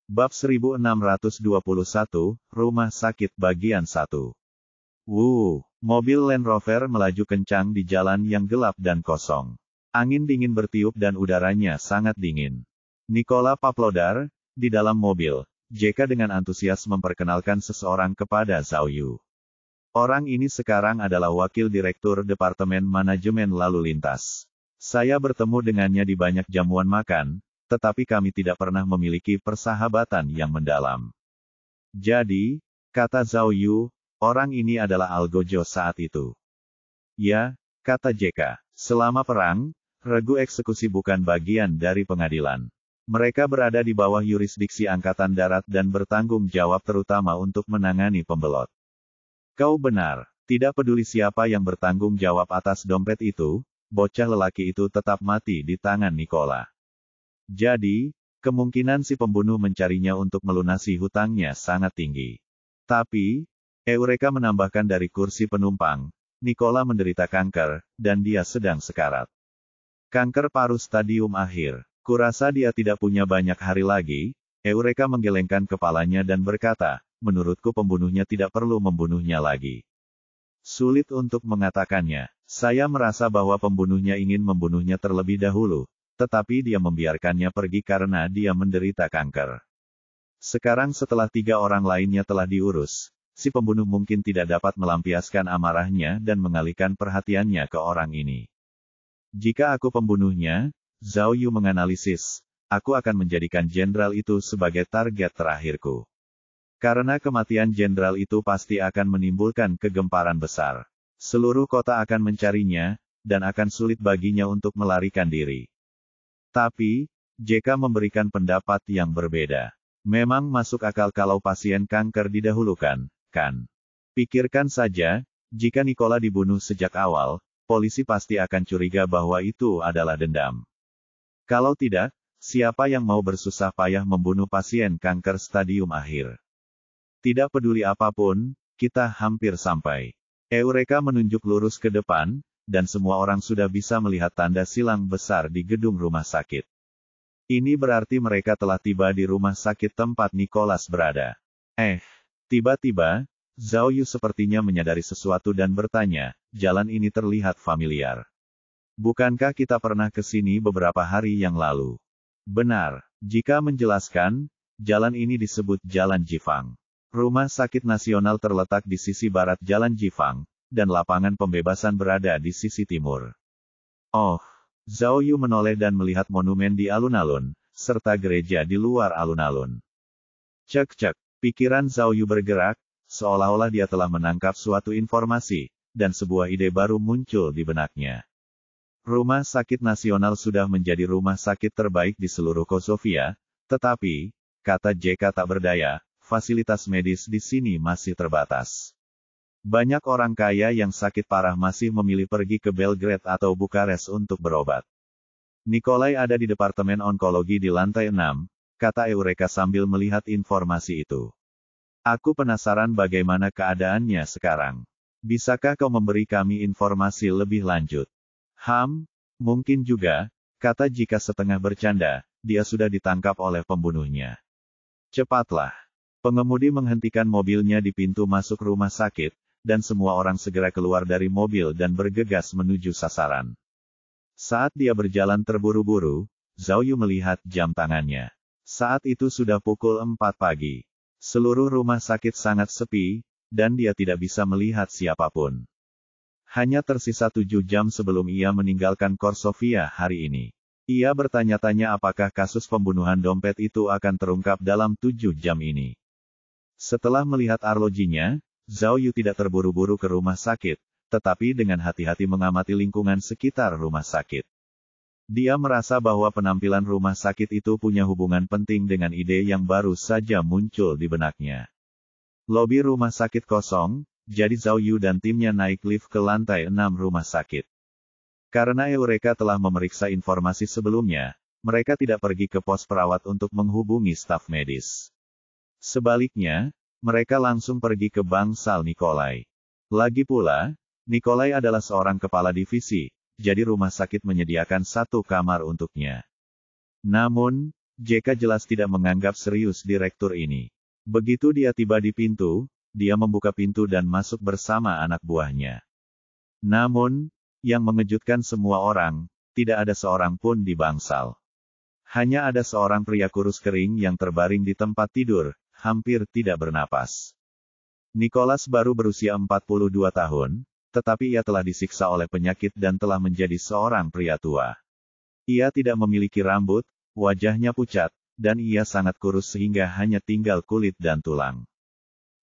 Bab 1621, Rumah Sakit Bagian 1. Mobil Land Rover melaju kencang di jalan yang gelap dan kosong. Angin dingin bertiup dan udaranya sangat dingin. Nikola Paplodar, di dalam mobil, JK dengan antusias memperkenalkan seseorang kepada Zhao Yu. Orang ini sekarang adalah Wakil Direktur Departemen Manajemen Lalu Lintas. Saya bertemu dengannya di banyak jamuan makan, tetapi kami tidak pernah memiliki persahabatan yang mendalam. Jadi, kata Zhao Yu, orang ini adalah Algojo saat itu. Ya, kata JK, selama perang, regu eksekusi bukan bagian dari pengadilan. Mereka berada di bawah yurisdiksi Angkatan Darat dan bertanggung jawab terutama untuk menangani pembelot. Kau benar, tidak peduli siapa yang bertanggung jawab atas dompet itu, bocah lelaki itu tetap mati di tangan Nikola. Jadi, kemungkinan si pembunuh mencarinya untuk melunasi hutangnya sangat tinggi. Tapi, Eureka menambahkan dari kursi penumpang, Nikola menderita kanker, dan dia sedang sekarat. Kanker paru stadium akhir. Kurasa dia tidak punya banyak hari lagi. Eureka menggelengkan kepalanya dan berkata, menurutku pembunuhnya tidak perlu membunuhnya lagi. Sulit untuk mengatakannya. Saya merasa bahwa pembunuhnya ingin membunuhnya terlebih dahulu. Tetapi dia membiarkannya pergi karena dia menderita kanker. Sekarang setelah 3 orang lainnya telah diurus, si pembunuh mungkin tidak dapat melampiaskan amarahnya dan mengalihkan perhatiannya ke orang ini. Jika aku pembunuhnya, Zhao Yu menganalisis, aku akan menjadikan jenderal itu sebagai target terakhirku. Karena kematian jenderal itu pasti akan menimbulkan kegemparan besar. Seluruh kota akan mencarinya, dan akan sulit baginya untuk melarikan diri. Tapi, JK memberikan pendapat yang berbeda. Memang masuk akal kalau pasien kanker didahulukan, kan? Pikirkan saja, jika Nikola dibunuh sejak awal, polisi pasti akan curiga bahwa itu adalah dendam. Kalau tidak, siapa yang mau bersusah payah membunuh pasien kanker stadium akhir? Tidak peduli apapun, kita hampir sampai. Eureka menunjuk lurus ke depan, dan semua orang sudah bisa melihat tanda silang besar di gedung rumah sakit. Ini berarti mereka telah tiba di rumah sakit tempat Nicholas berada. Tiba-tiba, Zhao Yu sepertinya menyadari sesuatu dan bertanya, jalan ini terlihat familiar. Bukankah kita pernah ke sini beberapa hari yang lalu? Benar, jika menjelaskan, jalan ini disebut Jalan Jifang. Rumah Sakit Nasional terletak di sisi barat Jalan Jifang, dan lapangan pembebasan berada di sisi timur. Zhao Yu menoleh dan melihat monumen di alun-alun, serta gereja di luar alun-alun. Cek, pikiran Zhao Yu bergerak, seolah-olah dia telah menangkap suatu informasi, dan sebuah ide baru muncul di benaknya. Rumah Sakit Nasional sudah menjadi rumah sakit terbaik di seluruh Kosovia, tetapi, kata JK tak berdaya, fasilitas medis di sini masih terbatas. Banyak orang kaya yang sakit parah masih memilih pergi ke Belgrade atau Bukares untuk berobat. Nikolai ada di Departemen Onkologi di lantai 6, kata Eureka sambil melihat informasi itu. Aku penasaran bagaimana keadaannya sekarang. Bisakah kau memberi kami informasi lebih lanjut? Mungkin juga, kata Jika setengah bercanda, dia sudah ditangkap oleh pembunuhnya. Cepatlah. Pengemudi menghentikan mobilnya di pintu masuk rumah sakit, dan semua orang segera keluar dari mobil dan bergegas menuju sasaran. Saat dia berjalan terburu-buru, Zhao Yu melihat jam tangannya. Saat itu sudah pukul 4 pagi. Seluruh rumah sakit sangat sepi, dan dia tidak bisa melihat siapapun. Hanya tersisa 7 jam sebelum ia meninggalkan Korsovia hari ini. Ia bertanya-tanya apakah kasus pembunuhan dompet itu akan terungkap dalam 7 jam ini. Setelah melihat arlojinya, Zhao Yu tidak terburu-buru ke rumah sakit, tetapi dengan hati-hati mengamati lingkungan sekitar rumah sakit. Dia merasa bahwa penampilan rumah sakit itu punya hubungan penting dengan ide yang baru saja muncul di benaknya. Lobi rumah sakit kosong, jadi Zhao Yu dan timnya naik lift ke lantai 6 rumah sakit. Karena Eureka telah memeriksa informasi sebelumnya, mereka tidak pergi ke pos perawat untuk menghubungi staf medis. Sebaliknya, mereka langsung pergi ke bangsal Nikolai. Lagi pula, Nikolai adalah seorang kepala divisi, jadi rumah sakit menyediakan 1 kamar untuknya. Namun, JK jelas tidak menganggap serius direktur ini. Begitu dia tiba di pintu, dia membuka pintu dan masuk bersama anak buahnya. Namun, yang mengejutkan semua orang, tidak ada seorang pun di bangsal. Hanya ada seorang pria kurus kering yang terbaring di tempat tidur, hampir tidak bernapas. Nicholas baru berusia 42 tahun, tetapi ia telah disiksa oleh penyakit dan telah menjadi seorang pria tua. Ia tidak memiliki rambut, wajahnya pucat, dan ia sangat kurus sehingga hanya tinggal kulit dan tulang.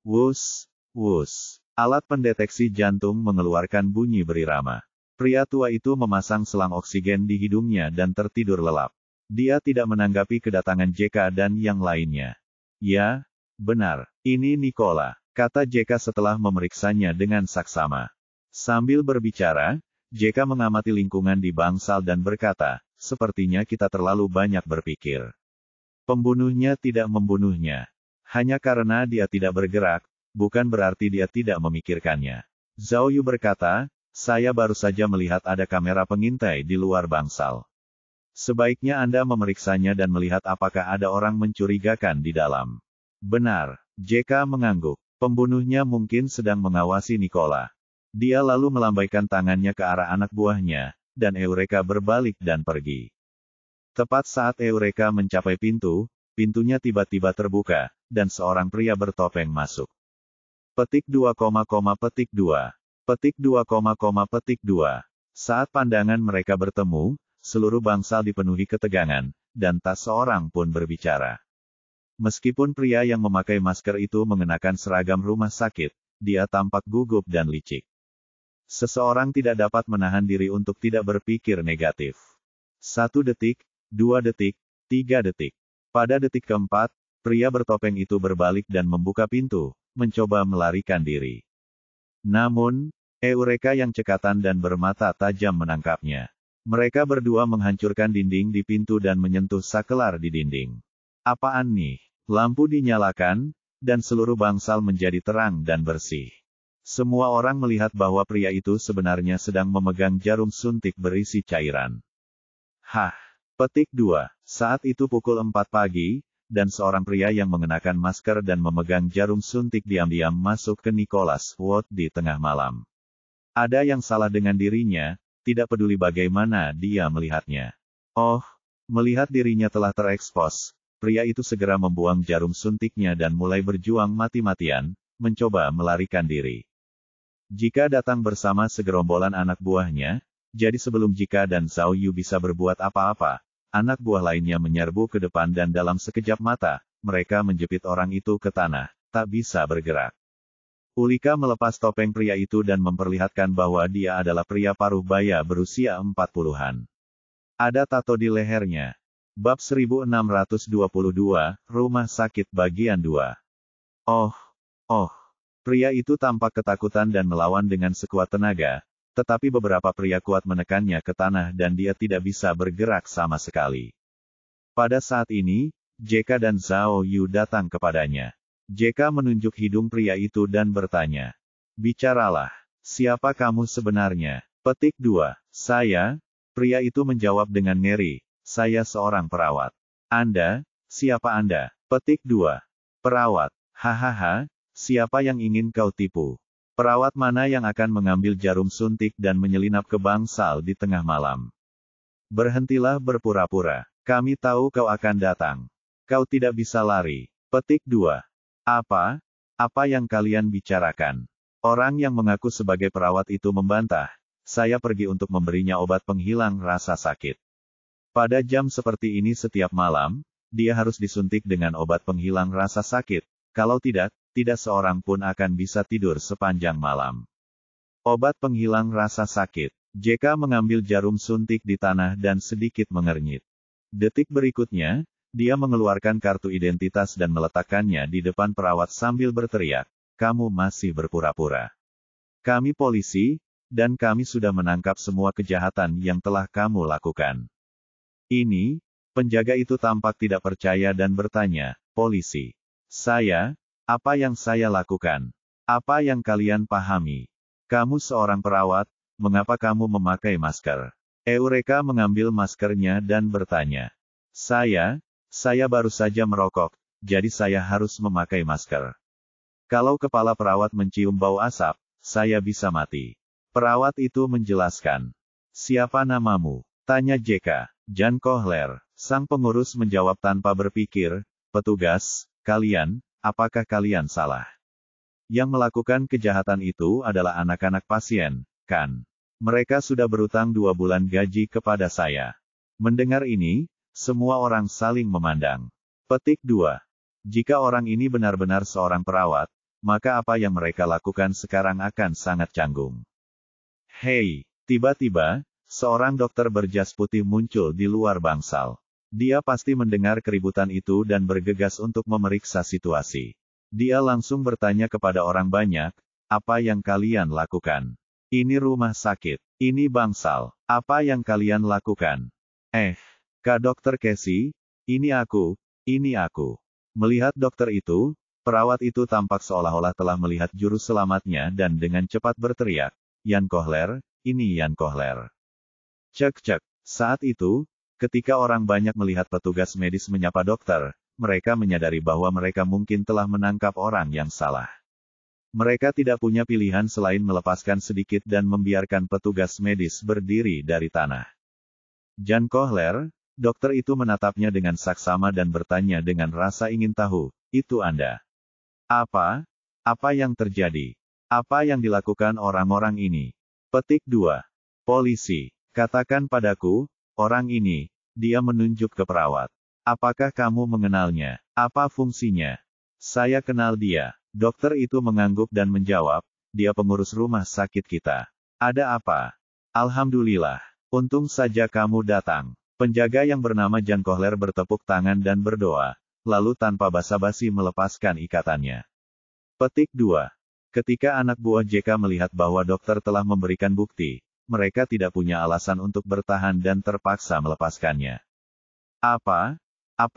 Wus, wus. Alat pendeteksi jantung mengeluarkan bunyi berirama. Pria tua itu memasang selang oksigen di hidungnya dan tertidur lelap. Dia tidak menanggapi kedatangan JK dan yang lainnya. Ya, benar, ini Nicola, kata JK setelah memeriksanya dengan saksama. Sambil berbicara, JK mengamati lingkungan di bangsal dan berkata, sepertinya kita terlalu banyak berpikir. Pembunuhnya tidak membunuhnya. Hanya karena dia tidak bergerak, bukan berarti dia tidak memikirkannya. Zhao Yu berkata, saya baru saja melihat ada kamera pengintai di luar bangsal. Sebaiknya Anda memeriksanya dan melihat apakah ada orang mencurigakan di dalam. Benar, JK mengangguk. Pembunuhnya mungkin sedang mengawasi Nicola. Dia lalu melambaikan tangannya ke arah anak buahnya, dan Eureka berbalik dan pergi. Tepat saat Eureka mencapai pintu, pintunya tiba-tiba terbuka, dan seorang pria bertopeng masuk. Petik 2, petik 2. Petik 2, petik 2. Saat pandangan mereka bertemu, seluruh bangsal dipenuhi ketegangan, dan tak seorang pun berbicara. Meskipun pria yang memakai masker itu mengenakan seragam rumah sakit, dia tampak gugup dan licik. Seseorang tidak dapat menahan diri untuk tidak berpikir negatif. 1 detik, 2 detik, 3 detik. Pada detik keempat, pria bertopeng itu berbalik dan membuka pintu, mencoba melarikan diri. Namun, Eureka yang cekatan dan bermata tajam menangkapnya. Mereka berdua menghancurkan dinding di pintu dan menyentuh sakelar di dinding. Apaan nih? Lampu dinyalakan, dan seluruh bangsal menjadi terang dan bersih. Semua orang melihat bahwa pria itu sebenarnya sedang memegang jarum suntik berisi cairan. Hah! Petik 2. Saat itu pukul 4 pagi, dan seorang pria yang mengenakan masker dan memegang jarum suntik diam-diam masuk ke Nicholas Ward di tengah malam. Ada yang salah dengan dirinya, tidak peduli bagaimana dia melihatnya. Oh, melihat dirinya telah terekspos, pria itu segera membuang jarum suntiknya dan mulai berjuang mati-matian, mencoba melarikan diri. Jika datang bersama segerombolan anak buahnya, jadi sebelum Jika dan Zhao Yu bisa berbuat apa-apa, anak buah lainnya menyerbu ke depan dan dalam sekejap mata, mereka menjepit orang itu ke tanah, tak bisa bergerak. Ulika melepas topeng pria itu dan memperlihatkan bahwa dia adalah pria paruh baya berusia 40-an. Ada tato di lehernya. Bab 1622, Rumah Sakit Bagian 2. Oh. Pria itu tampak ketakutan dan melawan dengan sekuat tenaga, tetapi beberapa pria kuat menekannya ke tanah dan dia tidak bisa bergerak sama sekali. Pada saat ini, JK dan Zhao Yu datang kepadanya. JK menunjuk hidung pria itu dan bertanya. Bicaralah, siapa kamu sebenarnya? Petik 2. Saya, pria itu menjawab dengan ngeri, saya seorang perawat. Anda, siapa Anda? Petik 2. Perawat, hahaha, siapa yang ingin kau tipu? Perawat mana yang akan mengambil jarum suntik dan menyelinap ke bangsal di tengah malam? Berhentilah berpura-pura. Kami tahu kau akan datang. Kau tidak bisa lari. Petik 2. Apa? Apa yang kalian bicarakan? Orang yang mengaku sebagai perawat itu membantah. Saya pergi untuk memberinya obat penghilang rasa sakit. Pada jam seperti ini setiap malam, dia harus disuntik dengan obat penghilang rasa sakit. Kalau tidak seorang pun akan bisa tidur sepanjang malam. Obat penghilang rasa sakit. JK mengambil jarum suntik di tanah dan sedikit mengernyit. Detik berikutnya, dia mengeluarkan kartu identitas dan meletakkannya di depan perawat sambil berteriak, kamu masih berpura-pura. Kami polisi, dan kami sudah menangkap semua kejahatan yang telah kamu lakukan. Ini, penjaga itu tampak tidak percaya dan bertanya, polisi. Apa yang saya lakukan? Apa yang kalian pahami? Kamu seorang perawat, mengapa kamu memakai masker? Eureka mengambil maskernya dan bertanya. Saya baru saja merokok, jadi saya harus memakai masker. Kalau kepala perawat mencium bau asap, saya bisa mati. Perawat itu menjelaskan. Siapa namamu? Tanya JK. Jan Kohler. Sang pengurus menjawab tanpa berpikir, petugas, kalian, apakah kalian salah? Yang melakukan kejahatan itu adalah anak-anak pasien, kan? Mereka sudah berutang 2 bulan gaji kepada saya. Mendengar ini, semua orang saling memandang. Petik 2. Jika orang ini benar-benar seorang perawat, maka apa yang mereka lakukan sekarang akan sangat canggung. Hei, tiba-tiba, seorang dokter berjas putih muncul di luar bangsal. Dia pasti mendengar keributan itu dan bergegas untuk memeriksa situasi. Dia langsung bertanya kepada orang banyak, apa yang kalian lakukan? Ini rumah sakit, ini bangsal, apa yang kalian lakukan? Kak Dokter Casey, ini aku. Melihat dokter itu, perawat itu tampak seolah-olah telah melihat juru selamatnya dan dengan cepat berteriak, Jan Kohler, ini Jan Kohler. Cek. Saat itu, ketika orang banyak melihat petugas medis menyapa dokter, mereka menyadari bahwa mereka mungkin telah menangkap orang yang salah. Mereka tidak punya pilihan selain melepaskan sedikit dan membiarkan petugas medis berdiri dari tanah. Jan Kohler, dokter itu menatapnya dengan saksama dan bertanya dengan rasa ingin tahu, itu Anda. Apa yang terjadi? Apa yang dilakukan orang-orang ini? Petik 2. Polisi, katakan padaku, orang ini, dia menunjuk ke perawat. Apakah kamu mengenalnya? Apa fungsinya? Saya kenal dia. Dokter itu mengangguk dan menjawab, dia pengurus rumah sakit kita. Ada apa? Alhamdulillah. Untung saja kamu datang. Penjaga yang bernama Jan Kohler bertepuk tangan dan berdoa, lalu tanpa basa-basi melepaskan ikatannya. Petik 2. Ketika anak buah JK melihat bahwa dokter telah memberikan bukti, mereka tidak punya alasan untuk bertahan dan terpaksa melepaskannya. Apa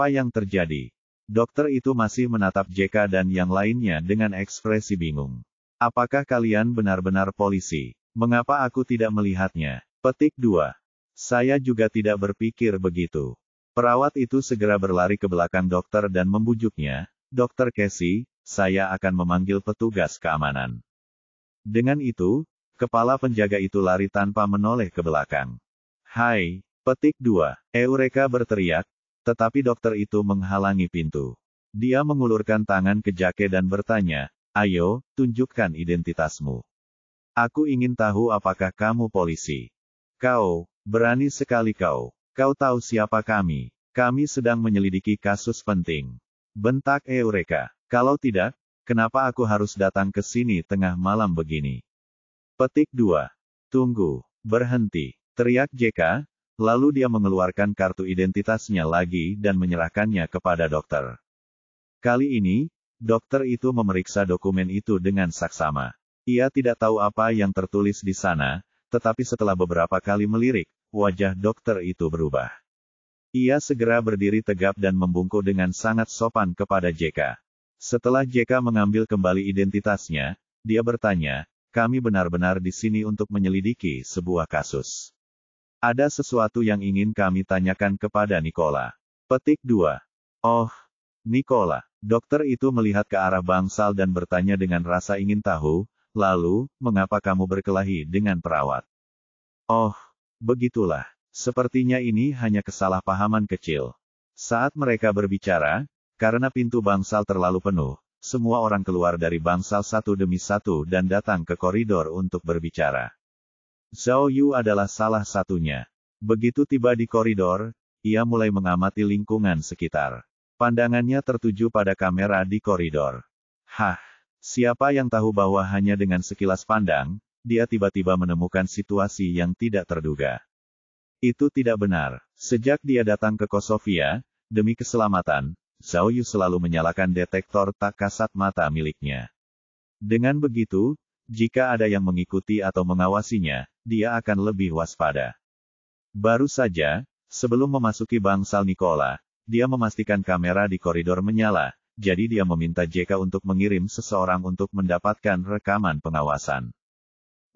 yang terjadi? Dokter itu masih menatap JK dan yang lainnya dengan ekspresi bingung. Apakah kalian benar-benar polisi? Mengapa aku tidak melihatnya? Petik 2. Saya juga tidak berpikir begitu. Perawat itu segera berlari ke belakang dokter dan membujuknya, Dokter Casey, saya akan memanggil petugas keamanan. Dengan itu, kepala penjaga itu lari tanpa menoleh ke belakang. Hai, petik 2. Eureka berteriak, tetapi dokter itu menghalangi pintu. Dia mengulurkan tangan ke Jake dan bertanya, ayo, tunjukkan identitasmu. Aku ingin tahu apakah kamu polisi. Kau, berani sekali kau. Kau tahu siapa kami. Kami sedang menyelidiki kasus penting. Bentak Eureka. Kalau tidak, kenapa aku harus datang ke sini tengah malam begini? Petik 2. Tunggu. Berhenti. Teriak JK, lalu dia mengeluarkan kartu identitasnya lagi dan menyerahkannya kepada dokter. Kali ini, dokter itu memeriksa dokumen itu dengan saksama. Ia tidak tahu apa yang tertulis di sana, tetapi setelah beberapa kali melirik, wajah dokter itu berubah. Ia segera berdiri tegap dan membungkuk dengan sangat sopan kepada JK. Setelah JK mengambil kembali identitasnya, dia bertanya, kami benar-benar di sini untuk menyelidiki sebuah kasus. Ada sesuatu yang ingin kami tanyakan kepada Nicola. Petik 2. Oh, Nicola. Dokter itu melihat ke arah bangsal dan bertanya dengan rasa ingin tahu, lalu, mengapa kamu berkelahi dengan perawat? Oh, begitulah. Sepertinya ini hanya kesalahpahaman kecil. Saat mereka berbicara, karena pintu bangsal terlalu penuh, semua orang keluar dari bangsal satu demi satu dan datang ke koridor untuk berbicara. Zhao Yu adalah salah satunya. Begitu tiba di koridor, ia mulai mengamati lingkungan sekitar. Pandangannya tertuju pada kamera di koridor. Siapa yang tahu bahwa hanya dengan sekilas pandang, dia tiba-tiba menemukan situasi yang tidak terduga. Itu tidak benar. Sejak dia datang ke Kosovia, demi keselamatan, Zhao Yu selalu menyalakan detektor tak kasat mata miliknya. Dengan begitu, jika ada yang mengikuti atau mengawasinya, dia akan lebih waspada. Baru saja, sebelum memasuki bangsal Nicola, dia memastikan kamera di koridor menyala, jadi dia meminta JK untuk mengirim seseorang untuk mendapatkan rekaman pengawasan.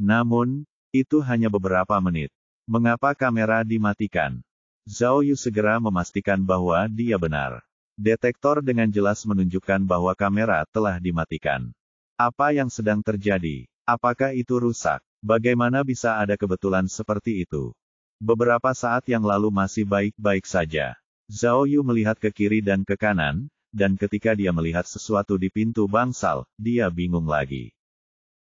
Namun, itu hanya beberapa menit. Mengapa kamera dimatikan? Zhao Yu segera memastikan bahwa dia benar. Detektor dengan jelas menunjukkan bahwa kamera telah dimatikan. Apa yang sedang terjadi? Apakah itu rusak? Bagaimana bisa ada kebetulan seperti itu? Beberapa saat yang lalu masih baik-baik saja. Zhao Yu melihat ke kiri dan ke kanan, dan ketika dia melihat sesuatu di pintu bangsal, dia bingung lagi.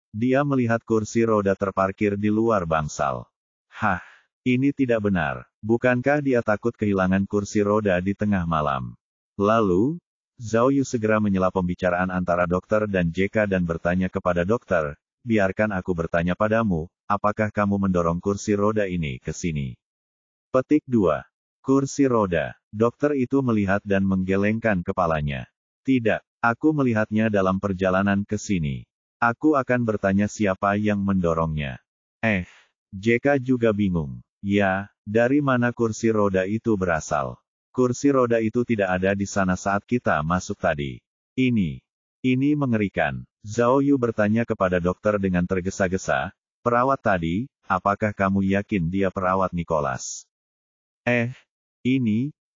Dia melihat kursi roda terparkir di luar bangsal. Hah, ini tidak benar. Bukankah dia takut kehilangan kursi roda di tengah malam? Lalu, Zhao Yu segera menyela pembicaraan antara dokter dan JK dan bertanya kepada dokter, biarkan aku bertanya padamu, apakah kamu mendorong kursi roda ini ke sini? Petik 2. Kursi roda. Dokter itu melihat dan menggelengkan kepalanya. Tidak, aku melihatnya dalam perjalanan ke sini. Aku akan bertanya siapa yang mendorongnya. JK juga bingung. Ya, dari mana kursi roda itu berasal? Kursi roda itu tidak ada di sana saat kita masuk tadi. Ini mengerikan. Zhao Yu bertanya kepada dokter dengan tergesa-gesa, perawat tadi, apakah kamu yakin dia perawat Nicholas?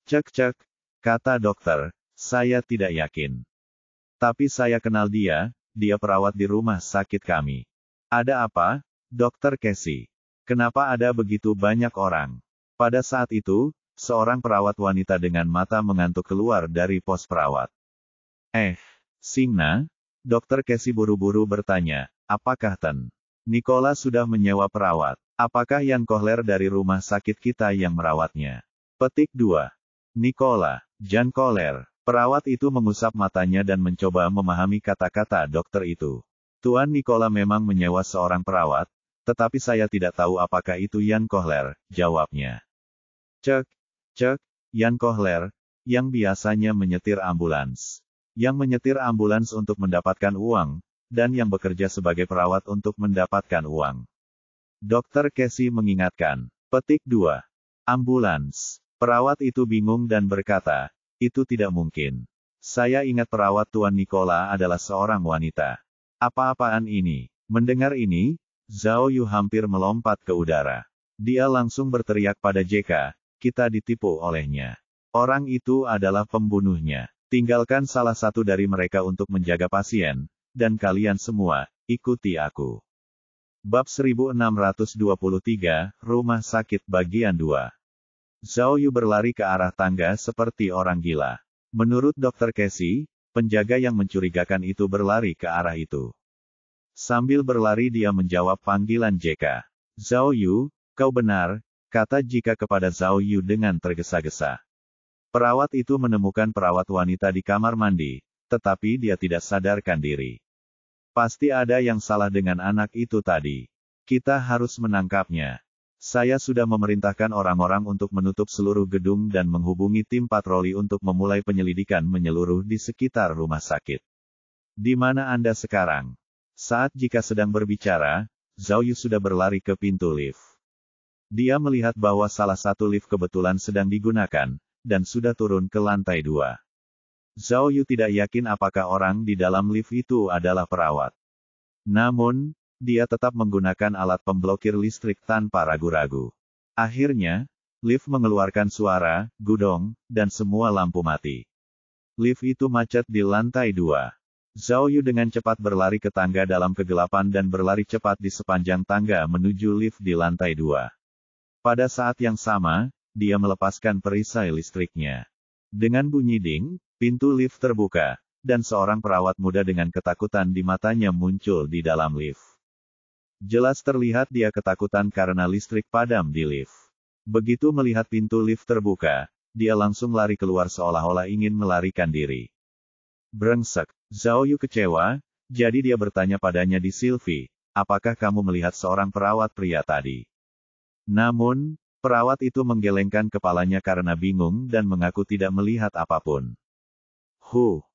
Cek, kata dokter, saya tidak yakin. Tapi saya kenal dia perawat di rumah sakit kami. Ada apa, Dokter Casey? Kenapa ada begitu banyak orang? Pada saat itu, seorang perawat wanita dengan mata mengantuk keluar dari pos perawat. Singna? Dokter Casey buru-buru bertanya, apakah Nicholas sudah menyewa perawat? Apakah Yan Kohler dari rumah sakit kita yang merawatnya? Petik 2. Nicholas, Jan Kohler. Perawat itu mengusap matanya dan mencoba memahami kata-kata dokter itu. Tuan Nicholas memang menyewa seorang perawat, tetapi saya tidak tahu apakah itu Yan Kohler, jawabnya. Cek, Yan Kohler, yang biasanya menyetir ambulans. Yang menyetir ambulans untuk mendapatkan uang, dan yang bekerja sebagai perawat untuk mendapatkan uang. Dokter Casey mengingatkan. Petik 2. Ambulans. Perawat itu bingung dan berkata, itu tidak mungkin. Saya ingat perawat Tuan Nicholas adalah seorang wanita. Apa-apaan ini? Mendengar ini, Zhao Yu hampir melompat ke udara. Dia langsung berteriak pada JK, kita ditipu olehnya. Orang itu adalah pembunuhnya. Tinggalkan salah satu dari mereka untuk menjaga pasien, dan kalian semua, ikuti aku. Bab 1623, Rumah Sakit Bagian 2. Zhao Yu berlari ke arah tangga seperti orang gila. Menurut Dr. Casey, penjaga yang mencurigakan itu berlari ke arah itu. Sambil berlari dia menjawab panggilan JK. Zhao Yu, kau benar, kata JK kepada Zhao Yu dengan tergesa-gesa. Perawat itu menemukan perawat wanita di kamar mandi, tetapi dia tidak sadarkan diri. Pasti ada yang salah dengan anak itu tadi. Kita harus menangkapnya. Saya sudah memerintahkan orang-orang untuk menutup seluruh gedung dan menghubungi tim patroli untuk memulai penyelidikan menyeluruh di sekitar rumah sakit. Di mana Anda sekarang? Saat JK sedang berbicara, Zhao Yu sudah berlari ke pintu lift. Dia melihat bahwa salah satu lift kebetulan sedang digunakan, dan sudah turun ke lantai 2. Zhao Yu tidak yakin apakah orang di dalam lift itu adalah perawat. Namun, dia tetap menggunakan alat pemblokir listrik tanpa ragu-ragu. Akhirnya, lift mengeluarkan suara, gudong, dan semua lampu mati. Lift itu macet di lantai 2. Zhao Yu dengan cepat berlari ke tangga dalam kegelapan dan berlari cepat di sepanjang tangga menuju lift di lantai 2. Pada saat yang sama, dia melepaskan perisai listriknya. Dengan bunyi ding, pintu lift terbuka, dan seorang perawat muda dengan ketakutan di matanya muncul di dalam lift. Jelas terlihat dia ketakutan karena listrik padam di lift. Begitu melihat pintu lift terbuka, dia langsung lari keluar seolah-olah ingin melarikan diri. Brengsek, Zhao Yu kecewa, jadi dia bertanya padanya di Sylvie, apakah kamu melihat seorang perawat pria tadi? Namun, perawat itu menggelengkan kepalanya karena bingung dan mengaku tidak melihat apapun.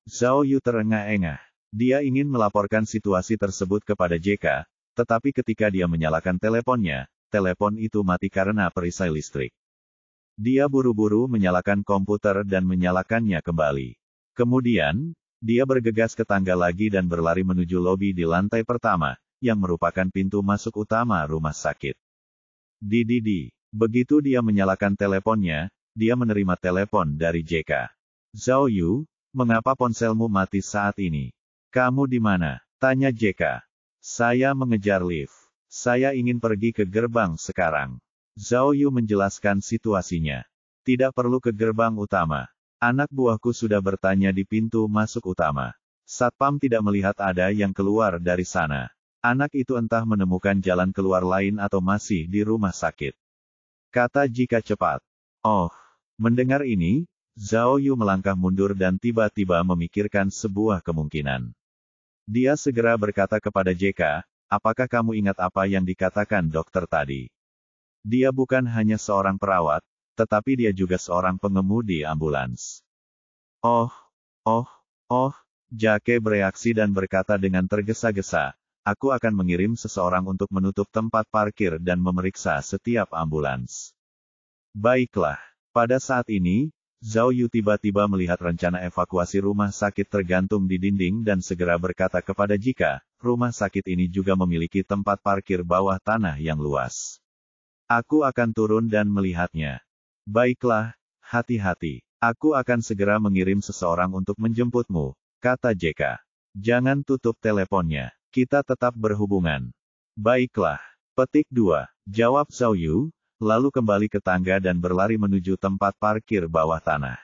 Zhao Yu terengah-engah. Dia ingin melaporkan situasi tersebut kepada JK, tetapi ketika dia menyalakan teleponnya, telepon itu mati karena perisai listrik. Dia buru-buru menyalakan komputer dan menyalakannya kembali. Kemudian, dia bergegas ke tangga lagi dan berlari menuju lobi di lantai pertama, yang merupakan pintu masuk utama rumah sakit. Begitu dia menyalakan teleponnya, dia menerima telepon dari JK. Zhao Yu, mengapa ponselmu mati saat ini? Kamu di mana? Tanya JK. Saya mengejar lift. Saya ingin pergi ke gerbang sekarang. Zhao Yu menjelaskan situasinya. Tidak perlu ke gerbang utama. Anak buahku sudah bertanya di pintu masuk utama. Satpam tidak melihat ada yang keluar dari sana. Anak itu entah menemukan jalan keluar lain atau masih di rumah sakit. Kata Jika cepat. Oh, mendengar ini, Zhao Yu melangkah mundur dan tiba-tiba memikirkan sebuah kemungkinan. Dia segera berkata kepada JK, apakah kamu ingat apa yang dikatakan dokter tadi? Dia bukan hanya seorang perawat, tetapi dia juga seorang pengemudi ambulans. Oh, Jake bereaksi dan berkata dengan tergesa-gesa, aku akan mengirim seseorang untuk menutup tempat parkir dan memeriksa setiap ambulans. Baiklah. Pada saat ini, Zhao Yu tiba-tiba melihat rencana evakuasi rumah sakit tergantung di dinding dan segera berkata kepada Jika, rumah sakit ini juga memiliki tempat parkir bawah tanah yang luas. Aku akan turun dan melihatnya. Baiklah, hati-hati. Aku akan segera mengirim seseorang untuk menjemputmu, kata JK. Jangan tutup teleponnya. Kita tetap berhubungan. Baiklah. Petik 2. Jawab Zhao Yu, lalu kembali ke tangga dan berlari menuju tempat parkir bawah tanah.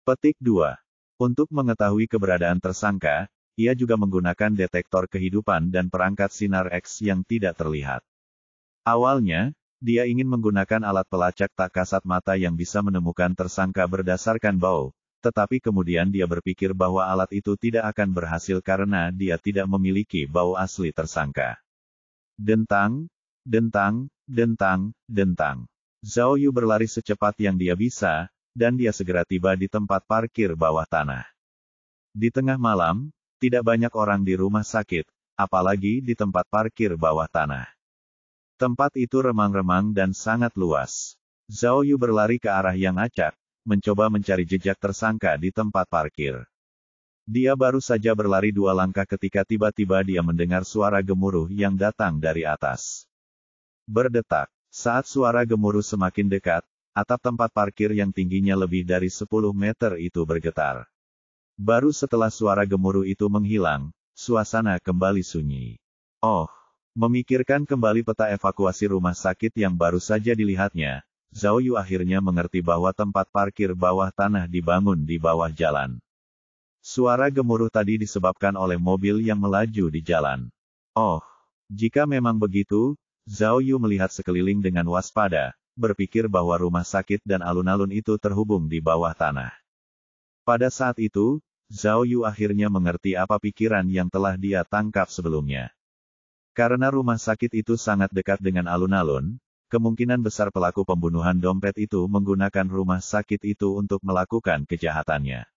Petik 2. Untuk mengetahui keberadaan tersangka, ia juga menggunakan detektor kehidupan dan perangkat sinar X yang tidak terlihat. Awalnya, dia ingin menggunakan alat pelacak tak kasat mata yang bisa menemukan tersangka berdasarkan bau, tetapi kemudian dia berpikir bahwa alat itu tidak akan berhasil karena dia tidak memiliki bau asli tersangka. Dentang. Zhao Yu berlari secepat yang dia bisa, dan dia segera tiba di tempat parkir bawah tanah. Di tengah malam, tidak banyak orang di rumah sakit, apalagi di tempat parkir bawah tanah. Tempat itu remang-remang dan sangat luas. Zhao Yu berlari ke arah yang acak, mencoba mencari jejak tersangka di tempat parkir. Dia baru saja berlari 2 langkah ketika tiba-tiba dia mendengar suara gemuruh yang datang dari atas. Berdetak. Saat suara gemuruh semakin dekat, atap tempat parkir yang tingginya lebih dari 10 meter itu bergetar. Baru setelah suara gemuruh itu menghilang, suasana kembali sunyi. Oh. Memikirkan kembali peta evakuasi rumah sakit yang baru saja dilihatnya, Zhao Yu akhirnya mengerti bahwa tempat parkir bawah tanah dibangun di bawah jalan. Suara gemuruh tadi disebabkan oleh mobil yang melaju di jalan. Oh, jika memang begitu, Zhao Yu melihat sekeliling dengan waspada, berpikir bahwa rumah sakit dan alun-alun itu terhubung di bawah tanah. Pada saat itu, Zhao Yu akhirnya mengerti apa pikiran yang telah dia tangkap sebelumnya. Karena rumah sakit itu sangat dekat dengan alun-alun, kemungkinan besar pelaku pembunuhan dompet itu menggunakan rumah sakit itu untuk melakukan kejahatannya.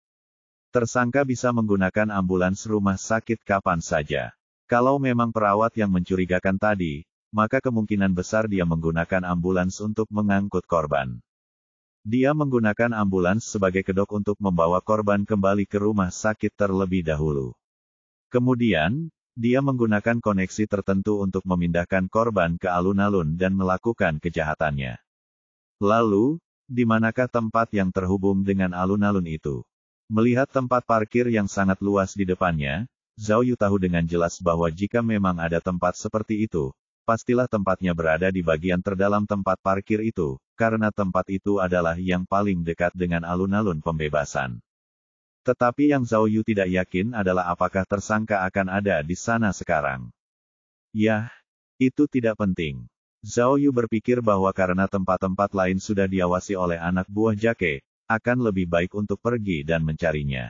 Tersangka bisa menggunakan ambulans rumah sakit kapan saja. Kalau memang perawat yang mencurigakan tadi, maka kemungkinan besar dia menggunakan ambulans untuk mengangkut korban. Dia menggunakan ambulans sebagai kedok untuk membawa korban kembali ke rumah sakit terlebih dahulu. Kemudian, dia menggunakan koneksi tertentu untuk memindahkan korban ke alun-alun dan melakukan kejahatannya. Lalu, di manakah tempat yang terhubung dengan alun-alun itu? Melihat tempat parkir yang sangat luas di depannya, Zhao Yu tahu dengan jelas bahwa jika memang ada tempat seperti itu, pastilah tempatnya berada di bagian terdalam tempat parkir itu, karena tempat itu adalah yang paling dekat dengan alun-alun pembebasan. Tetapi yang Zhao Yu tidak yakin adalah apakah tersangka akan ada di sana sekarang. Yah, itu tidak penting. Zhao Yu berpikir bahwa karena tempat-tempat lain sudah diawasi oleh anak buah Jake, akan lebih baik untuk pergi dan mencarinya.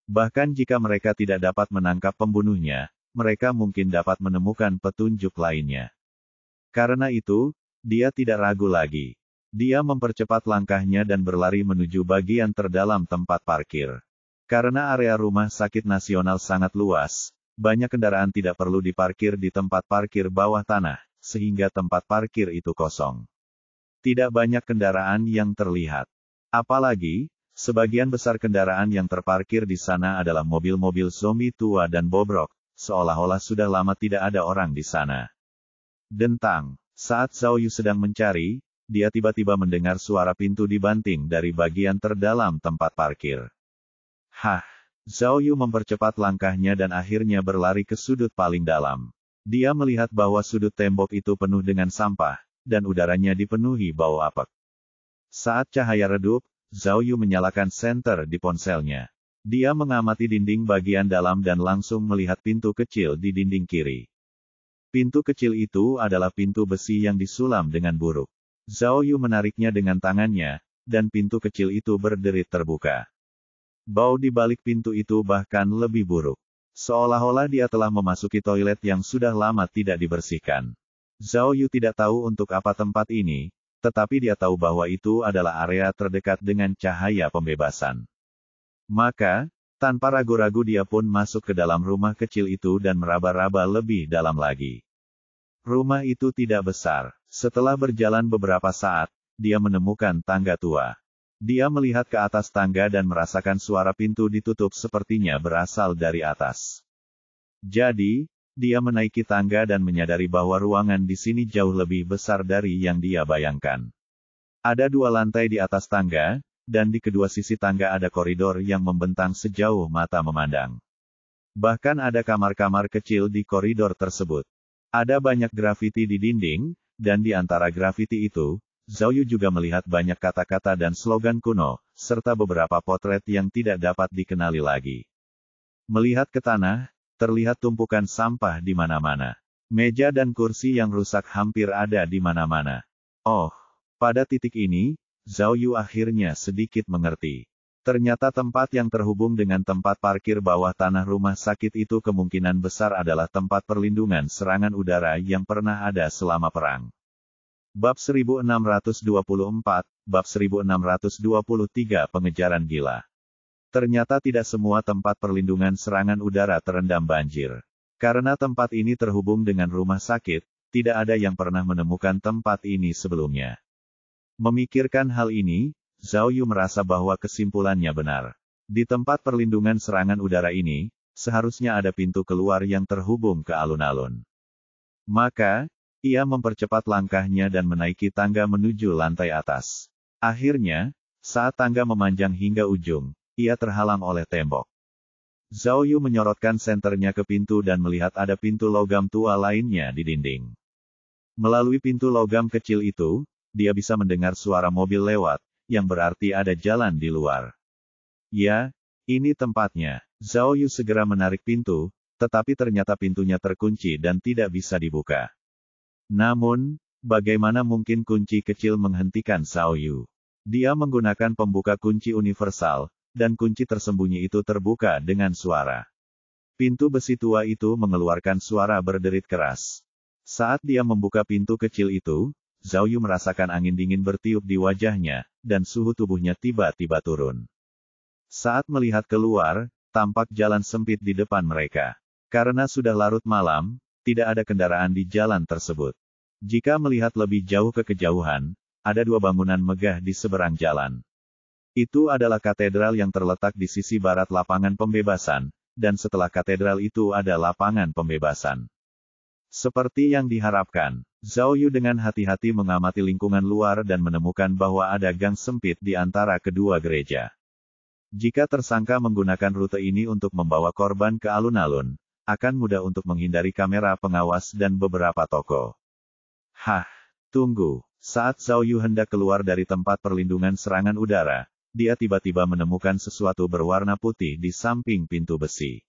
Bahkan jika mereka tidak dapat menangkap pembunuhnya, mereka mungkin dapat menemukan petunjuk lainnya. Karena itu, dia tidak ragu lagi. Dia mempercepat langkahnya dan berlari menuju bagian terdalam tempat parkir. Karena area rumah sakit nasional sangat luas, banyak kendaraan tidak perlu diparkir di tempat parkir bawah tanah, sehingga tempat parkir itu kosong. Tidak banyak kendaraan yang terlihat. Apalagi, sebagian besar kendaraan yang terparkir di sana adalah mobil-mobil zombie tua dan bobrok, seolah-olah sudah lama tidak ada orang di sana. Dentang. Saat Zhao Yu sedang mencari, dia tiba-tiba mendengar suara pintu dibanting dari bagian terdalam tempat parkir. Hah! Zhao Yu mempercepat langkahnya dan akhirnya berlari ke sudut paling dalam. Dia melihat bahwa sudut tembok itu penuh dengan sampah, dan udaranya dipenuhi bau apek. Saat cahaya redup, Zhao Yu menyalakan senter di ponselnya. Dia mengamati dinding bagian dalam dan langsung melihat pintu kecil di dinding kiri. Pintu kecil itu adalah pintu besi yang disulam dengan buruk. Zhao Yu menariknya dengan tangannya, dan pintu kecil itu berderit terbuka. Bau di balik pintu itu bahkan lebih buruk. Seolah-olah dia telah memasuki toilet yang sudah lama tidak dibersihkan. Zhao Yu tidak tahu untuk apa tempat ini, tetapi dia tahu bahwa itu adalah area terdekat dengan cahaya pembebasan. Maka, tanpa ragu-ragu dia pun masuk ke dalam rumah kecil itu dan meraba-raba lebih dalam lagi. Rumah itu tidak besar. Setelah berjalan beberapa saat, dia menemukan tangga tua. Dia melihat ke atas tangga dan merasakan suara pintu ditutup sepertinya berasal dari atas. Jadi, dia menaiki tangga dan menyadari bahwa ruangan di sini jauh lebih besar dari yang dia bayangkan. Ada 2 lantai di atas tangga, dan di kedua sisi tangga ada koridor yang membentang sejauh mata memandang. Bahkan ada kamar-kamar kecil di koridor tersebut. Ada banyak grafiti di dinding, dan di antara grafiti itu, Zhao Yu juga melihat banyak kata-kata dan slogan kuno, serta beberapa potret yang tidak dapat dikenali lagi. Melihat ke tanah, terlihat tumpukan sampah di mana-mana. Meja dan kursi yang rusak hampir ada di mana-mana. Oh, pada titik ini, Zhao Yu akhirnya sedikit mengerti. Ternyata tempat yang terhubung dengan tempat parkir bawah tanah rumah sakit itu kemungkinan besar adalah tempat perlindungan serangan udara yang pernah ada selama perang. Bab 1624, Bab 1623 Pengejaran Gila. Ternyata tidak semua tempat perlindungan serangan udara terendam banjir. Karena tempat ini terhubung dengan rumah sakit, tidak ada yang pernah menemukan tempat ini sebelumnya. Memikirkan hal ini, Zhao Yu merasa bahwa kesimpulannya benar. Di tempat perlindungan serangan udara ini, seharusnya ada pintu keluar yang terhubung ke alun-alun. Maka, ia mempercepat langkahnya dan menaiki tangga menuju lantai atas. Akhirnya, saat tangga memanjang hingga ujung, ia terhalang oleh tembok. Zhao Yu menyorotkan senternya ke pintu dan melihat ada pintu logam tua lainnya di dinding. Melalui pintu logam kecil itu, dia bisa mendengar suara mobil lewat, yang berarti ada jalan di luar. Ya, ini tempatnya. Zhao Yu segera menarik pintu, tetapi ternyata pintunya terkunci dan tidak bisa dibuka. Namun, bagaimana mungkin kunci kecil menghentikan Zhao Yu? Dia menggunakan pembuka kunci universal, dan kunci tersembunyi itu terbuka dengan suara. Pintu besi tua itu mengeluarkan suara berderit keras. Saat dia membuka pintu kecil itu, Zhao Yu merasakan angin dingin bertiup di wajahnya, dan suhu tubuhnya tiba-tiba turun. Saat melihat keluar, tampak jalan sempit di depan mereka. Karena sudah larut malam, tidak ada kendaraan di jalan tersebut. Jika melihat lebih jauh ke kejauhan, ada 2 bangunan megah di seberang jalan. Itu adalah katedral yang terletak di sisi barat lapangan pembebasan, dan setelah katedral itu ada lapangan pembebasan. Seperti yang diharapkan, Zhao Yu dengan hati-hati mengamati lingkungan luar dan menemukan bahwa ada gang sempit di antara kedua gereja. Jika tersangka menggunakan rute ini untuk membawa korban ke alun-alun, akan mudah untuk menghindari kamera pengawas dan beberapa toko. Hah, tunggu. Saat Zhao Yu hendak keluar dari tempat perlindungan serangan udara, dia tiba-tiba menemukan sesuatu berwarna putih di samping pintu besi.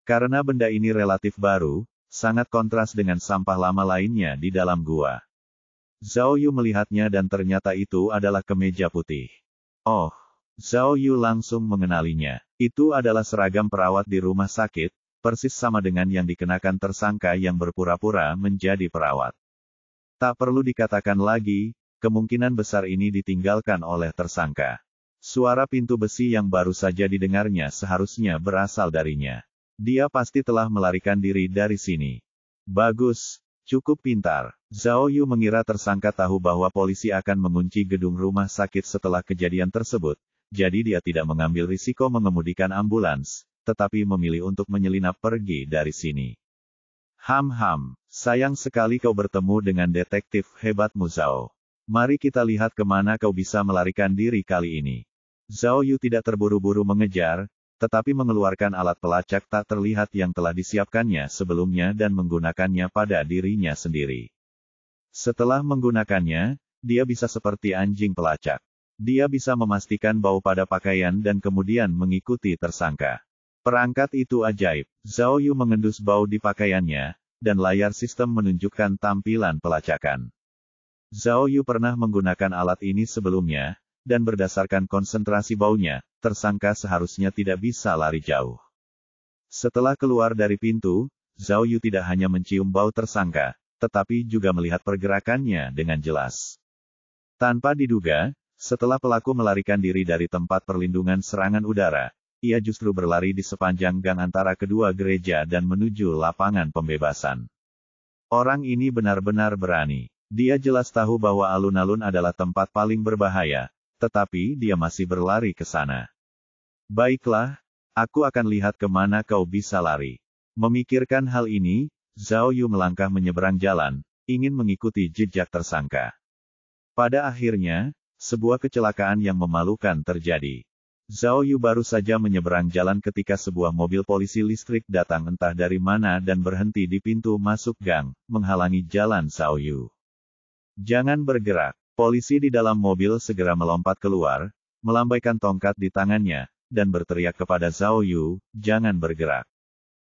Karena benda ini relatif baru, sangat kontras dengan sampah lama lainnya di dalam gua. Zhao Yu melihatnya dan ternyata itu adalah kemeja putih. Oh, Zhao Yu langsung mengenalinya. Itu adalah seragam perawat di rumah sakit, persis sama dengan yang dikenakan tersangka yang berpura-pura menjadi perawat. Tak perlu dikatakan lagi, kemungkinan besar ini ditinggalkan oleh tersangka. Suara pintu besi yang baru saja didengarnya seharusnya berasal darinya. Dia pasti telah melarikan diri dari sini. Bagus, cukup pintar. Zhao Yu mengira tersangka tahu bahwa polisi akan mengunci gedung rumah sakit setelah kejadian tersebut, jadi dia tidak mengambil risiko mengemudikan ambulans, tetapi memilih untuk menyelinap pergi dari sini. Sayang sekali kau bertemu dengan detektif hebatmu Zhao. Mari kita lihat kemana kau bisa melarikan diri kali ini. Zhao Yu tidak terburu-buru mengejar, tetapi mengeluarkan alat pelacak tak terlihat yang telah disiapkannya sebelumnya dan menggunakannya pada dirinya sendiri. Setelah menggunakannya, dia bisa seperti anjing pelacak. Dia bisa memastikan bau pada pakaian dan kemudian mengikuti tersangka. Perangkat itu ajaib. Zhao Yu mengendus bau di pakaiannya, dan layar sistem menunjukkan tampilan pelacakan. Zhao Yu pernah menggunakan alat ini sebelumnya, dan berdasarkan konsentrasi baunya, tersangka seharusnya tidak bisa lari jauh. Setelah keluar dari pintu, Zhao Yu tidak hanya mencium bau tersangka, tetapi juga melihat pergerakannya dengan jelas. Tanpa diduga, setelah pelaku melarikan diri dari tempat perlindungan serangan udara, ia justru berlari di sepanjang gang antara kedua gereja dan menuju lapangan pembebasan. Orang ini benar-benar berani. Dia jelas tahu bahwa alun-alun adalah tempat paling berbahaya, tetapi dia masih berlari ke sana. Baiklah, aku akan lihat kemana kau bisa lari. Memikirkan hal ini, Zhao Yu melangkah menyeberang jalan, ingin mengikuti jejak tersangka. Pada akhirnya, sebuah kecelakaan yang memalukan terjadi. Zhao Yu baru saja menyeberang jalan ketika sebuah mobil polisi listrik datang entah dari mana dan berhenti di pintu masuk gang, menghalangi jalan Zhao Yu. Jangan bergerak. Polisi di dalam mobil segera melompat keluar, melambaikan tongkat di tangannya, dan berteriak kepada Zhao Yu, jangan bergerak.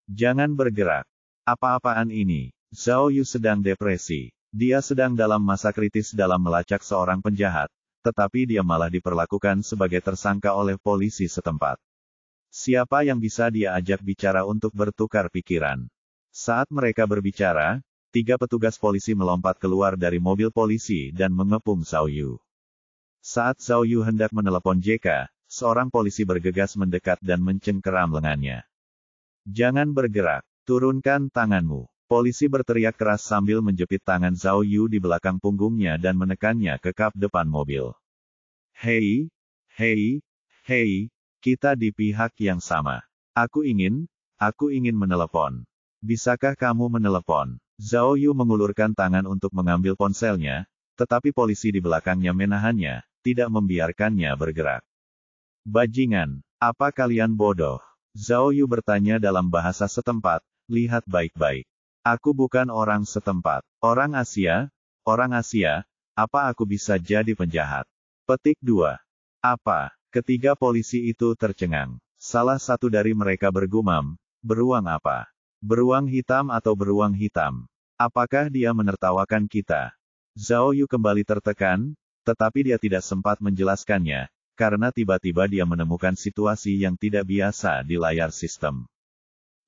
Jangan bergerak. Apa-apaan ini? Zhao Yu sedang depresi. Dia sedang dalam masa kritis dalam melacak seorang penjahat, tetapi dia malah diperlakukan sebagai tersangka oleh polisi setempat. Siapa yang bisa dia ajak bicara untuk bertukar pikiran? Saat mereka berbicara, 3 petugas polisi melompat keluar dari mobil polisi dan mengepung Zhao Yu. Saat Zhao Yu hendak menelepon JK, seorang polisi bergegas mendekat dan mencengkeram lengannya. Jangan bergerak, turunkan tanganmu. Polisi berteriak keras sambil menjepit tangan Zhao Yu di belakang punggungnya dan menekannya ke kap depan mobil. Hei, kita di pihak yang sama. Aku ingin menelepon. Bisakah kamu menelepon? Zhao Yu mengulurkan tangan untuk mengambil ponselnya, tetapi polisi di belakangnya menahannya, tidak membiarkannya bergerak. Bajingan, apa kalian bodoh? Zhao Yu bertanya dalam bahasa setempat, lihat baik-baik. Aku bukan orang setempat. Orang Asia, apa aku bisa jadi penjahat? Petik 2. Apa? Ketiga polisi itu tercengang. Salah satu dari mereka bergumam, beruang apa? Beruang hitam atau beruang hitam? Apakah dia menertawakan kita? Zhao Yu kembali tertekan, tetapi dia tidak sempat menjelaskannya, karena tiba-tiba dia menemukan situasi yang tidak biasa di layar sistem.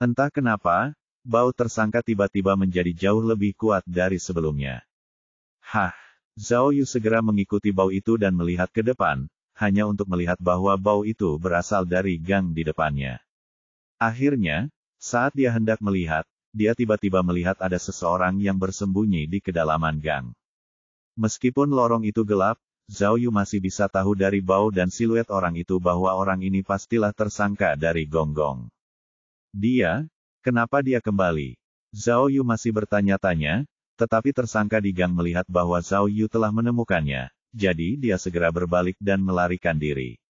Entah kenapa, bau tersangka tiba-tiba menjadi jauh lebih kuat dari sebelumnya. Zhao Yu segera mengikuti bau itu dan melihat ke depan, hanya untuk melihat bahwa bau itu berasal dari gang di depannya. Akhirnya, saat dia hendak melihat, dia tiba-tiba melihat ada seseorang yang bersembunyi di kedalaman gang. Meskipun lorong itu gelap, Zhao Yu masih bisa tahu dari bau dan siluet orang itu bahwa orang ini pastilah tersangka dari Gonggong. Kenapa dia kembali? Zhao Yu masih bertanya-tanya, tetapi tersangka di gang melihat bahwa Zhao Yu telah menemukannya, jadi dia segera berbalik dan melarikan diri.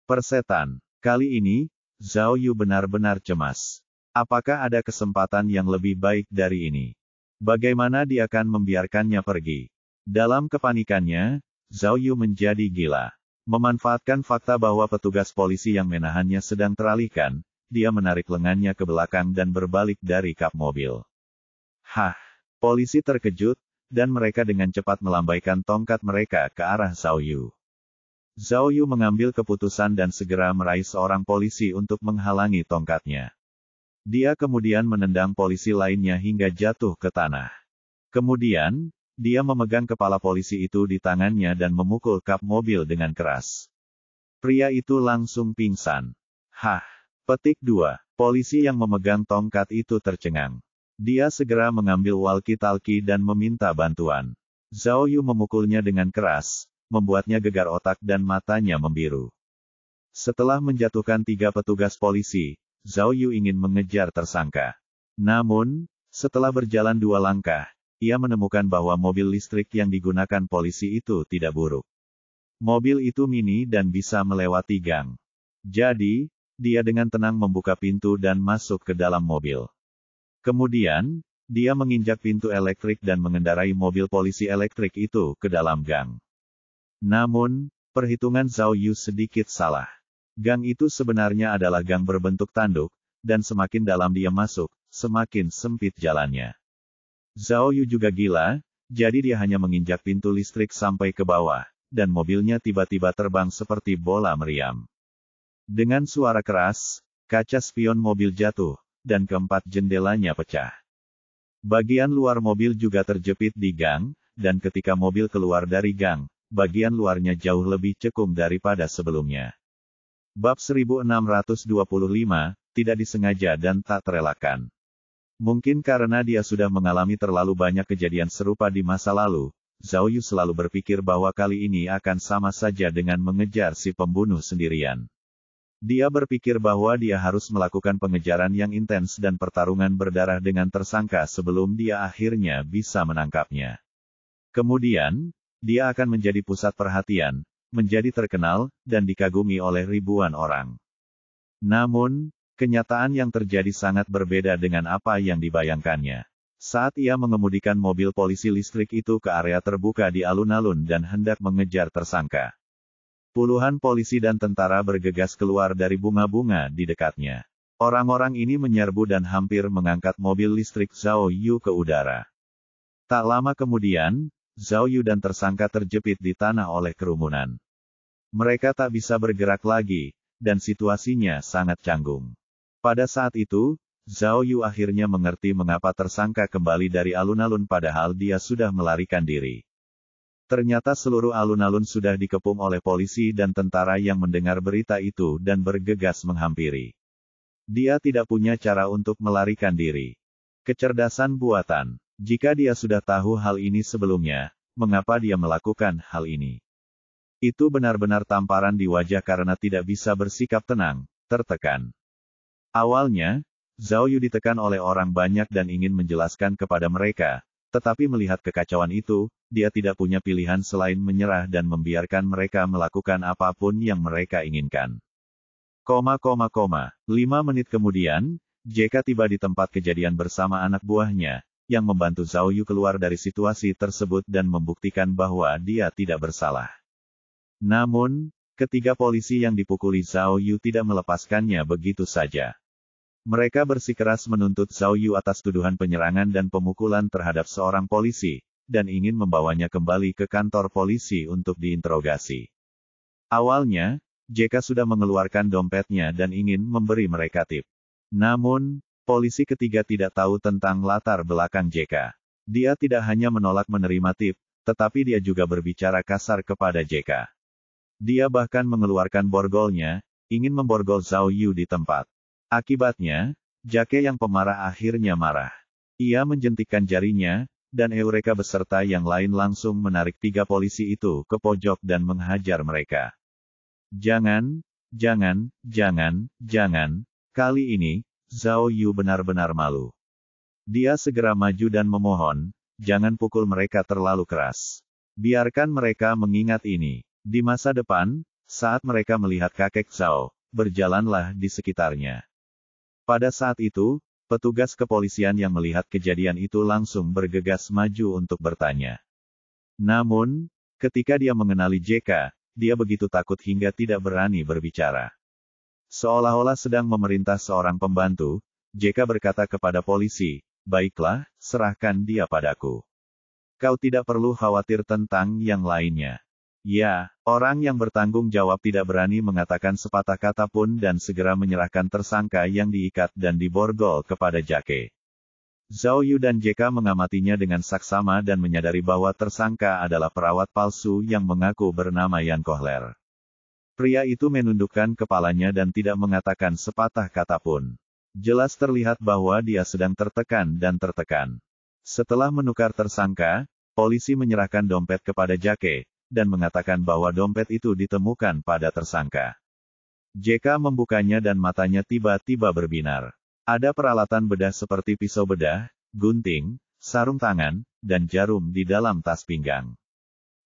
Persetan. Kali ini, Zhao Yu benar-benar cemas. Apakah ada kesempatan yang lebih baik dari ini? Bagaimana dia akan membiarkannya pergi? Dalam kepanikannya, Zhao Yu menjadi gila. Memanfaatkan fakta bahwa petugas polisi yang menahannya sedang teralihkan, dia menarik lengannya ke belakang dan berbalik dari kap mobil. Polisi terkejut, dan mereka dengan cepat melambaikan tongkat mereka ke arah Zhao Yu. Zhao Yu mengambil keputusan dan segera meraih seorang polisi untuk menghalangi tongkatnya. Dia kemudian menendang polisi lainnya hingga jatuh ke tanah. Kemudian, dia memegang kepala polisi itu di tangannya dan memukul kap mobil dengan keras. Pria itu langsung pingsan. Petik 2. Polisi yang memegang tongkat itu tercengang. Dia segera mengambil walkie-talkie dan meminta bantuan. Zhao Yu memukulnya dengan keras, membuatnya gegar otak dan matanya membiru. Setelah menjatuhkan 3 petugas polisi, Zhao Yu ingin mengejar tersangka. Namun, setelah berjalan 2 langkah, ia menemukan bahwa mobil listrik yang digunakan polisi itu tidak buruk. Mobil itu mini dan bisa melewati gang. Jadi, dia dengan tenang membuka pintu dan masuk ke dalam mobil. Kemudian, dia menginjak pintu elektrik dan mengendarai mobil polisi elektrik itu ke dalam gang. Namun, perhitungan Zhao Yu sedikit salah. Gang itu sebenarnya adalah gang berbentuk tanduk, dan semakin dalam dia masuk, semakin sempit jalannya. Zhao Yu juga gila, jadi dia hanya menginjak pintu listrik sampai ke bawah, dan mobilnya tiba-tiba terbang seperti bola meriam. Dengan suara keras, kaca spion mobil jatuh, dan keempat jendelanya pecah. Bagian luar mobil juga terjepit di gang, dan ketika mobil keluar dari gang, bagian luarnya jauh lebih cekung daripada sebelumnya. Bab 1625, tidak disengaja dan tak terelakkan. Mungkin karena dia sudah mengalami terlalu banyak kejadian serupa di masa lalu, Zhao Yu selalu berpikir bahwa kali ini akan sama saja dengan mengejar si pembunuh sendirian. Dia berpikir bahwa dia harus melakukan pengejaran yang intens dan pertarungan berdarah dengan tersangka sebelum dia akhirnya bisa menangkapnya. Kemudian, dia akan menjadi pusat perhatian, menjadi terkenal, dan dikagumi oleh ribuan orang. Namun, kenyataan yang terjadi sangat berbeda dengan apa yang dibayangkannya. Saat ia mengemudikan mobil polisi listrik itu ke area terbuka di alun-alun dan hendak mengejar tersangka. Puluhan polisi dan tentara bergegas keluar dari bunga-bunga di dekatnya. Orang-orang ini menyerbu dan hampir mengangkat mobil listrik Zhao Yu ke udara. Tak lama kemudian, Zhao Yu dan tersangka terjepit di tanah oleh kerumunan. Mereka tak bisa bergerak lagi, dan situasinya sangat canggung. Pada saat itu, Zhao Yu akhirnya mengerti mengapa tersangka kembali dari alun-alun padahal dia sudah melarikan diri. Ternyata seluruh alun-alun sudah dikepung oleh polisi dan tentara yang mendengar berita itu dan bergegas menghampiri. Dia tidak punya cara untuk melarikan diri. Kecerdasan buatan. Jika dia sudah tahu hal ini sebelumnya, mengapa dia melakukan hal ini? Itu benar-benar tamparan di wajah karena tidak bisa bersikap tenang, tertekan. Awalnya, Zhao Yu ditekan oleh orang banyak dan ingin menjelaskan kepada mereka, tetapi melihat kekacauan itu, dia tidak punya pilihan selain menyerah dan membiarkan mereka melakukan apapun yang mereka inginkan. 5 menit kemudian, JK tiba di tempat kejadian bersama anak buahnya, yang membantu Zhao Yu keluar dari situasi tersebut dan membuktikan bahwa dia tidak bersalah. Namun, ketiga polisi yang dipukuli Zhao Yu tidak melepaskannya begitu saja. Mereka bersikeras menuntut Zhao Yu atas tuduhan penyerangan dan pemukulan terhadap seorang polisi, dan ingin membawanya kembali ke kantor polisi untuk diinterogasi. Awalnya, JK sudah mengeluarkan dompetnya dan ingin memberi mereka tip. Namun, polisi ketiga tidak tahu tentang latar belakang JK. Dia tidak hanya menolak menerima tip, tetapi dia juga berbicara kasar kepada JK. Dia bahkan mengeluarkan borgolnya, ingin memborgol Zhao Yu di tempat. Akibatnya, Jake yang pemarah akhirnya marah. Ia menjentikkan jarinya, dan Eureka beserta yang lain langsung menarik tiga polisi itu ke pojok dan menghajar mereka. Jangan, kali ini, Zhao Yu benar-benar malu. Dia segera maju dan memohon, jangan pukul mereka terlalu keras. Biarkan mereka mengingat ini. Di masa depan, saat mereka melihat kakek Zhao, berjalanlah di sekitarnya. Pada saat itu, petugas kepolisian yang melihat kejadian itu langsung bergegas maju untuk bertanya. Namun, ketika dia mengenali JK, dia begitu takut hingga tidak berani berbicara. Seolah-olah sedang memerintah seorang pembantu, JK berkata kepada polisi, baiklah, serahkan dia padaku. Kau tidak perlu khawatir tentang yang lainnya. Ya, orang yang bertanggung jawab tidak berani mengatakan sepatah kata pun dan segera menyerahkan tersangka yang diikat dan diborgol kepada Jake. Zhao Yu dan JK mengamatinya dengan saksama dan menyadari bahwa tersangka adalah perawat palsu yang mengaku bernama Yan Kohler. Pria itu menundukkan kepalanya dan tidak mengatakan sepatah kata pun. Jelas terlihat bahwa dia sedang tertekan dan tertekan. Setelah menukar tersangka, polisi menyerahkan dompet kepada Jake, dan mengatakan bahwa dompet itu ditemukan pada tersangka. JK membukanya dan matanya tiba-tiba berbinar. Ada peralatan bedah seperti pisau bedah, gunting, sarung tangan, dan jarum di dalam tas pinggang.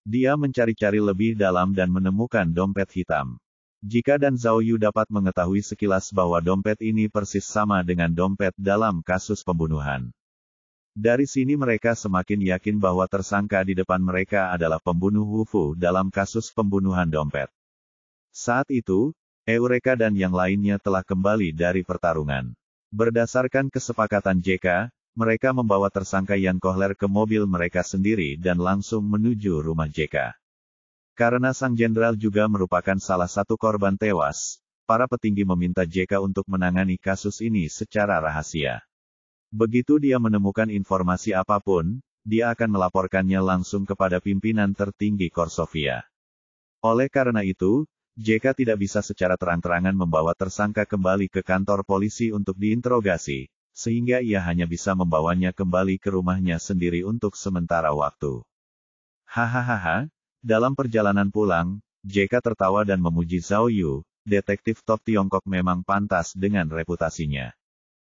Dia mencari-cari lebih dalam dan menemukan dompet hitam. Jika dan Zhao Yu dapat mengetahui sekilas bahwa dompet ini persis sama dengan dompet dalam kasus pembunuhan. Dari sini mereka semakin yakin bahwa tersangka di depan mereka adalah pembunuh Wu Fu dalam kasus pembunuhan dompet. Saat itu, Eureka dan yang lainnya telah kembali dari pertarungan. Berdasarkan kesepakatan JK, mereka membawa tersangka Yan Kohler ke mobil mereka sendiri dan langsung menuju rumah JK. Karena sang jenderal juga merupakan salah satu korban tewas, para petinggi meminta JK untuk menangani kasus ini secara rahasia. Begitu dia menemukan informasi apapun, dia akan melaporkannya langsung kepada pimpinan tertinggi Korsovia. Oleh karena itu, JK tidak bisa secara terang-terangan membawa tersangka kembali ke kantor polisi untuk diinterogasi, sehingga ia hanya bisa membawanya kembali ke rumahnya sendiri untuk sementara waktu. Hahaha, dalam perjalanan pulang, JK tertawa dan memuji Zhao Yu, detektif top Tiongkok memang pantas dengan reputasinya.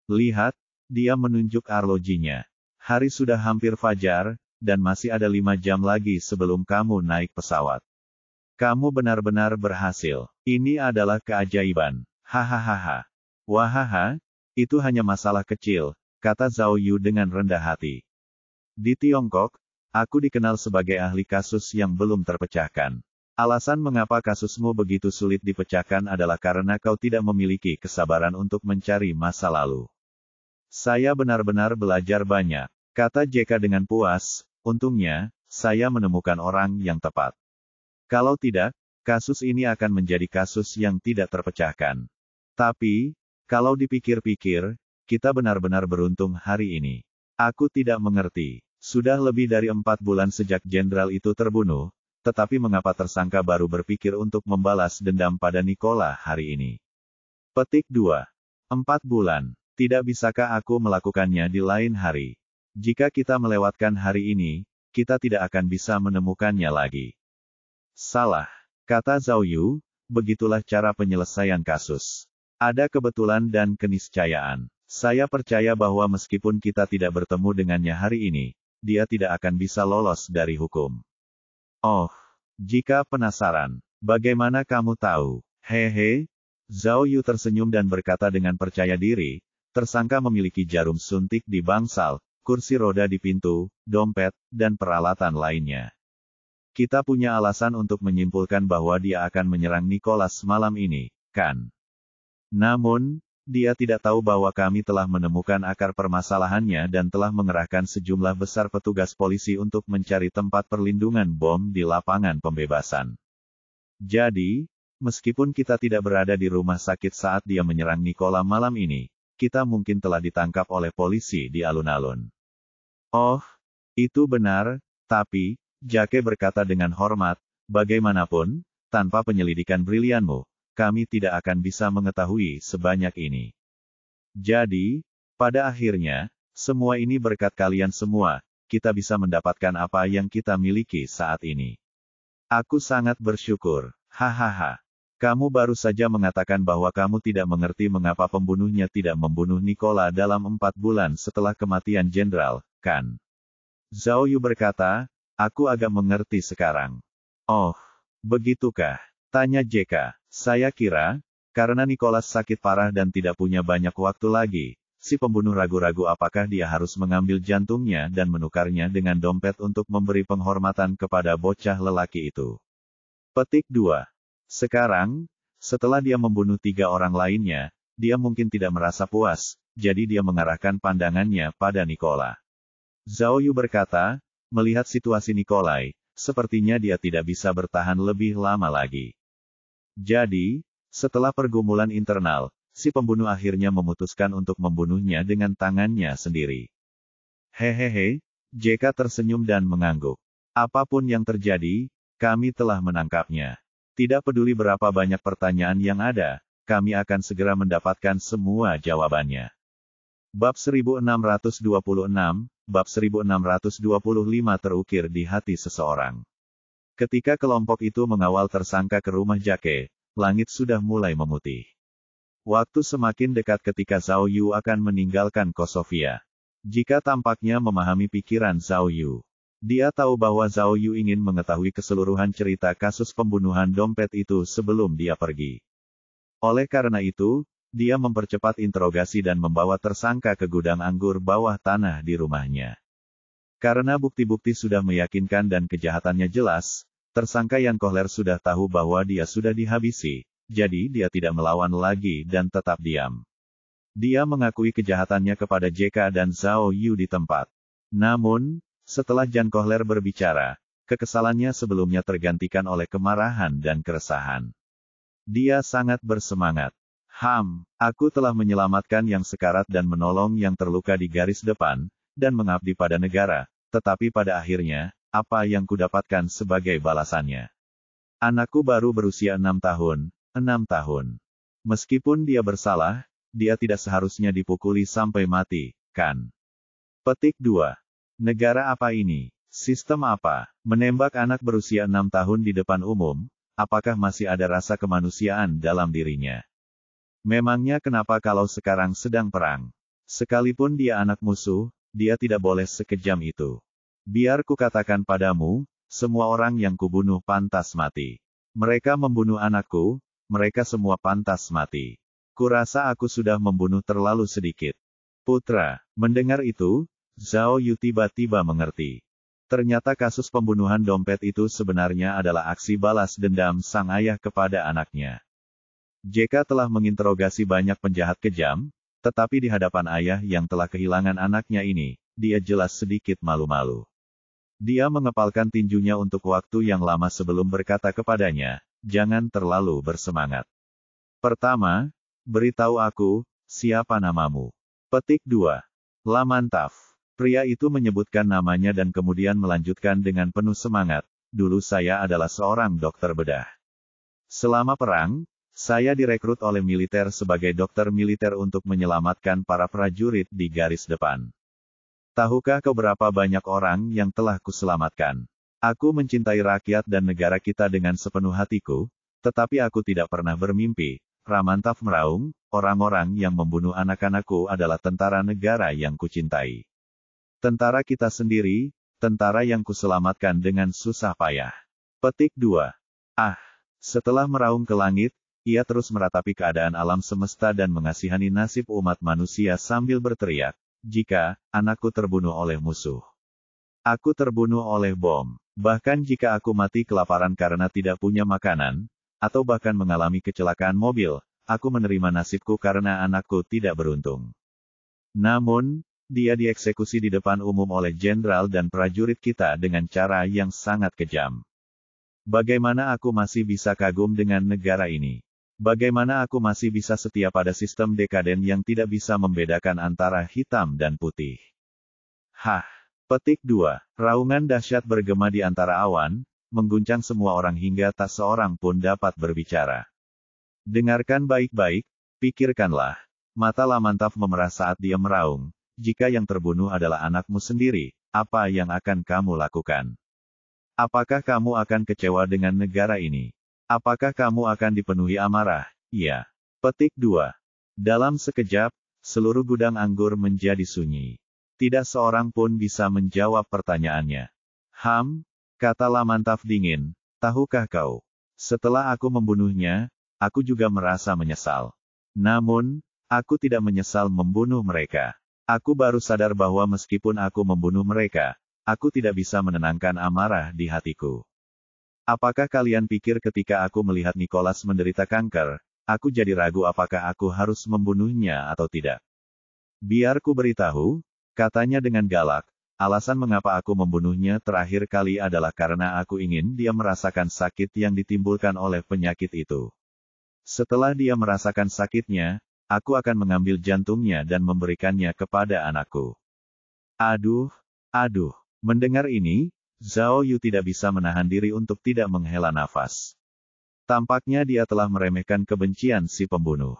Lihat, dia menunjuk arlojinya. Hari sudah hampir fajar, dan masih ada 5 jam lagi sebelum kamu naik pesawat. Kamu benar-benar berhasil. Ini adalah keajaiban. Hahaha. Wahaha, itu hanya masalah kecil, kata Zhao Yu dengan rendah hati. Di Tiongkok, aku dikenal sebagai ahli kasus yang belum terpecahkan. Alasan mengapa kasusmu begitu sulit dipecahkan adalah karena kau tidak memiliki kesabaran untuk mencari masa lalu. Saya benar-benar belajar banyak, kata JK dengan puas. Untungnya, saya menemukan orang yang tepat. Kalau tidak, kasus ini akan menjadi kasus yang tidak terpecahkan. Tapi, kalau dipikir-pikir, kita benar-benar beruntung hari ini. Aku tidak mengerti. Sudah lebih dari 4 bulan sejak jenderal itu terbunuh, tetapi mengapa tersangka baru berpikir untuk membalas dendam pada Nikola hari ini? Petik 2. 4 bulan. Tidak bisakah aku melakukannya di lain hari? Jika kita melewatkan hari ini, kita tidak akan bisa menemukannya lagi. Salah, kata Zhao Yu, begitulah cara penyelesaian kasus. Ada kebetulan dan keniscayaan. Saya percaya bahwa meskipun kita tidak bertemu dengannya hari ini, dia tidak akan bisa lolos dari hukum. Oh, jika penasaran, bagaimana kamu tahu? Hehe. Zhao Yu tersenyum dan berkata dengan percaya diri, tersangka memiliki jarum suntik di bangsal, kursi roda di pintu, dompet, dan peralatan lainnya. Kita punya alasan untuk menyimpulkan bahwa dia akan menyerang Nicholas malam ini, kan? Namun, dia tidak tahu bahwa kami telah menemukan akar permasalahannya dan telah mengerahkan sejumlah besar petugas polisi untuk mencari tempat perlindungan bom di lapangan pembebasan. Jadi, meskipun kita tidak berada di rumah sakit saat dia menyerang Nikola malam ini, kita mungkin telah ditangkap oleh polisi di alun-alun. Oh, itu benar, tapi, Jake berkata dengan hormat, bagaimanapun, tanpa penyelidikan brilianmu, kami tidak akan bisa mengetahui sebanyak ini. Jadi, pada akhirnya, semua ini berkat kalian semua, kita bisa mendapatkan apa yang kita miliki saat ini. Aku sangat bersyukur, hahaha. Kamu baru saja mengatakan bahwa kamu tidak mengerti mengapa pembunuhnya tidak membunuh Nikola dalam 4 bulan setelah kematian jenderal, kan? Zhao Yu berkata, aku agak mengerti sekarang. Oh, begitukah? Tanya JK. Saya kira, karena Nicholas sakit parah dan tidak punya banyak waktu lagi, si pembunuh ragu-ragu apakah dia harus mengambil jantungnya dan menukarnya dengan dompet untuk memberi penghormatan kepada bocah lelaki itu. Petik 2. Sekarang, setelah dia membunuh 3 orang lainnya, dia mungkin tidak merasa puas, jadi dia mengarahkan pandangannya pada Nikola. Zhao Yu berkata, melihat situasi Nikolai, sepertinya dia tidak bisa bertahan lebih lama lagi. Jadi, setelah pergumulan internal, si pembunuh akhirnya memutuskan untuk membunuhnya dengan tangannya sendiri. Hehehe, JK tersenyum dan mengangguk. Apapun yang terjadi, kami telah menangkapnya. Tidak peduli berapa banyak pertanyaan yang ada, kami akan segera mendapatkan semua jawabannya. Bab 1626, Bab 1625 terukir di hati seseorang. Ketika kelompok itu mengawal tersangka ke rumah Jake, langit sudah mulai memutih. Waktu semakin dekat ketika Zhao Yu akan meninggalkan Korsovia. Jika tampaknya memahami pikiran Zhao Yu. Dia tahu bahwa Zhao Yu ingin mengetahui keseluruhan cerita kasus pembunuhan dompet itu sebelum dia pergi. Oleh karena itu, dia mempercepat interogasi dan membawa tersangka ke gudang anggur bawah tanah di rumahnya. Karena bukti-bukti sudah meyakinkan dan kejahatannya jelas, tersangka Yan Kohler sudah tahu bahwa dia sudah dihabisi, jadi dia tidak melawan lagi dan tetap diam. Dia mengakui kejahatannya kepada JK dan Zhao Yu di tempat. Namun, setelah Yan Kohler berbicara, kekesalannya sebelumnya tergantikan oleh kemarahan dan keresahan. Dia sangat bersemangat. Aku telah menyelamatkan yang sekarat dan menolong yang terluka di garis depan, dan mengabdi pada negara, tetapi pada akhirnya, apa yang kudapatkan sebagai balasannya? Anakku baru berusia 6 tahun, 6 tahun. Meskipun dia bersalah, dia tidak seharusnya dipukuli sampai mati, kan? Petik 2. Negara apa ini? Sistem apa? Menembak anak berusia 6 tahun di depan umum, apakah masih ada rasa kemanusiaan dalam dirinya? Memangnya kenapa kalau sekarang sedang perang? Sekalipun dia anak musuh, dia tidak boleh sekejam itu. Biar kukatakan padamu, semua orang yang kubunuh pantas mati. Mereka membunuh anakku, mereka semua pantas mati. Kurasa aku sudah membunuh terlalu sedikit. Putra, mendengar itu, Zhao Yu tiba-tiba mengerti. Ternyata kasus pembunuhan dompet itu sebenarnya adalah aksi balas dendam sang ayah kepada anaknya. JK telah menginterogasi banyak penjahat kejam, tetapi di hadapan ayah yang telah kehilangan anaknya ini, dia jelas sedikit malu-malu. Dia mengepalkan tinjunya untuk waktu yang lama sebelum berkata kepadanya, jangan terlalu bersemangat. Pertama, beritahu aku, siapa namamu? Petik 2. Lamantaf. Pria itu menyebutkan namanya dan kemudian melanjutkan dengan penuh semangat, dulu saya adalah seorang dokter bedah. Selama perang, saya direkrut oleh militer sebagai dokter militer untuk menyelamatkan para prajurit di garis depan. Tahukah kau berapa banyak orang yang telah kuselamatkan? Aku mencintai rakyat dan negara kita dengan sepenuh hatiku, tetapi aku tidak pernah bermimpi, Ramantaf meraung, orang-orang yang membunuh anak-anakku adalah tentara negara yang kucintai. Tentara kita sendiri, tentara yang kuselamatkan dengan susah payah. Petik 2. Setelah meraung ke langit, ia terus meratapi keadaan alam semesta dan mengasihani nasib umat manusia sambil berteriak, jika anakku terbunuh oleh musuh. Aku terbunuh oleh bom. Bahkan jika aku mati kelaparan karena tidak punya makanan, atau bahkan mengalami kecelakaan mobil, aku menerima nasibku karena anakku tidak beruntung. Namun, dia dieksekusi di depan umum oleh jenderal dan prajurit kita dengan cara yang sangat kejam. Bagaimana aku masih bisa kagum dengan negara ini? Bagaimana aku masih bisa setia pada sistem dekaden yang tidak bisa membedakan antara hitam dan putih? Petik 2. Raungan dahsyat bergema di antara awan, mengguncang semua orang hingga tak seorang pun dapat berbicara. Dengarkan baik-baik, pikirkanlah. Mata Lamantaf memerah saat dia meraung, jika yang terbunuh adalah anakmu sendiri, apa yang akan kamu lakukan? Apakah kamu akan kecewa dengan negara ini? Apakah kamu akan dipenuhi amarah? Iya. Petik 2. Dalam sekejap, seluruh gudang anggur menjadi sunyi. Tidak seorang pun bisa menjawab pertanyaannya. Kata Lamantaf dingin, tahukah kau? Setelah aku membunuhnya, aku juga merasa menyesal. Namun, aku tidak menyesal membunuh mereka. Aku baru sadar bahwa meskipun aku membunuh mereka, aku tidak bisa menenangkan amarah di hatiku. Apakah kalian pikir ketika aku melihat Nicholas menderita kanker, aku jadi ragu apakah aku harus membunuhnya atau tidak? Biar ku beritahu, katanya dengan galak, alasan mengapa aku membunuhnya terakhir kali adalah karena aku ingin dia merasakan sakit yang ditimbulkan oleh penyakit itu. Setelah dia merasakan sakitnya, aku akan mengambil jantungnya dan memberikannya kepada anakku. Aduh. Mendengar ini, Zhao Yu tidak bisa menahan diri untuk tidak menghela nafas. Tampaknya dia telah meremehkan kebencian si pembunuh.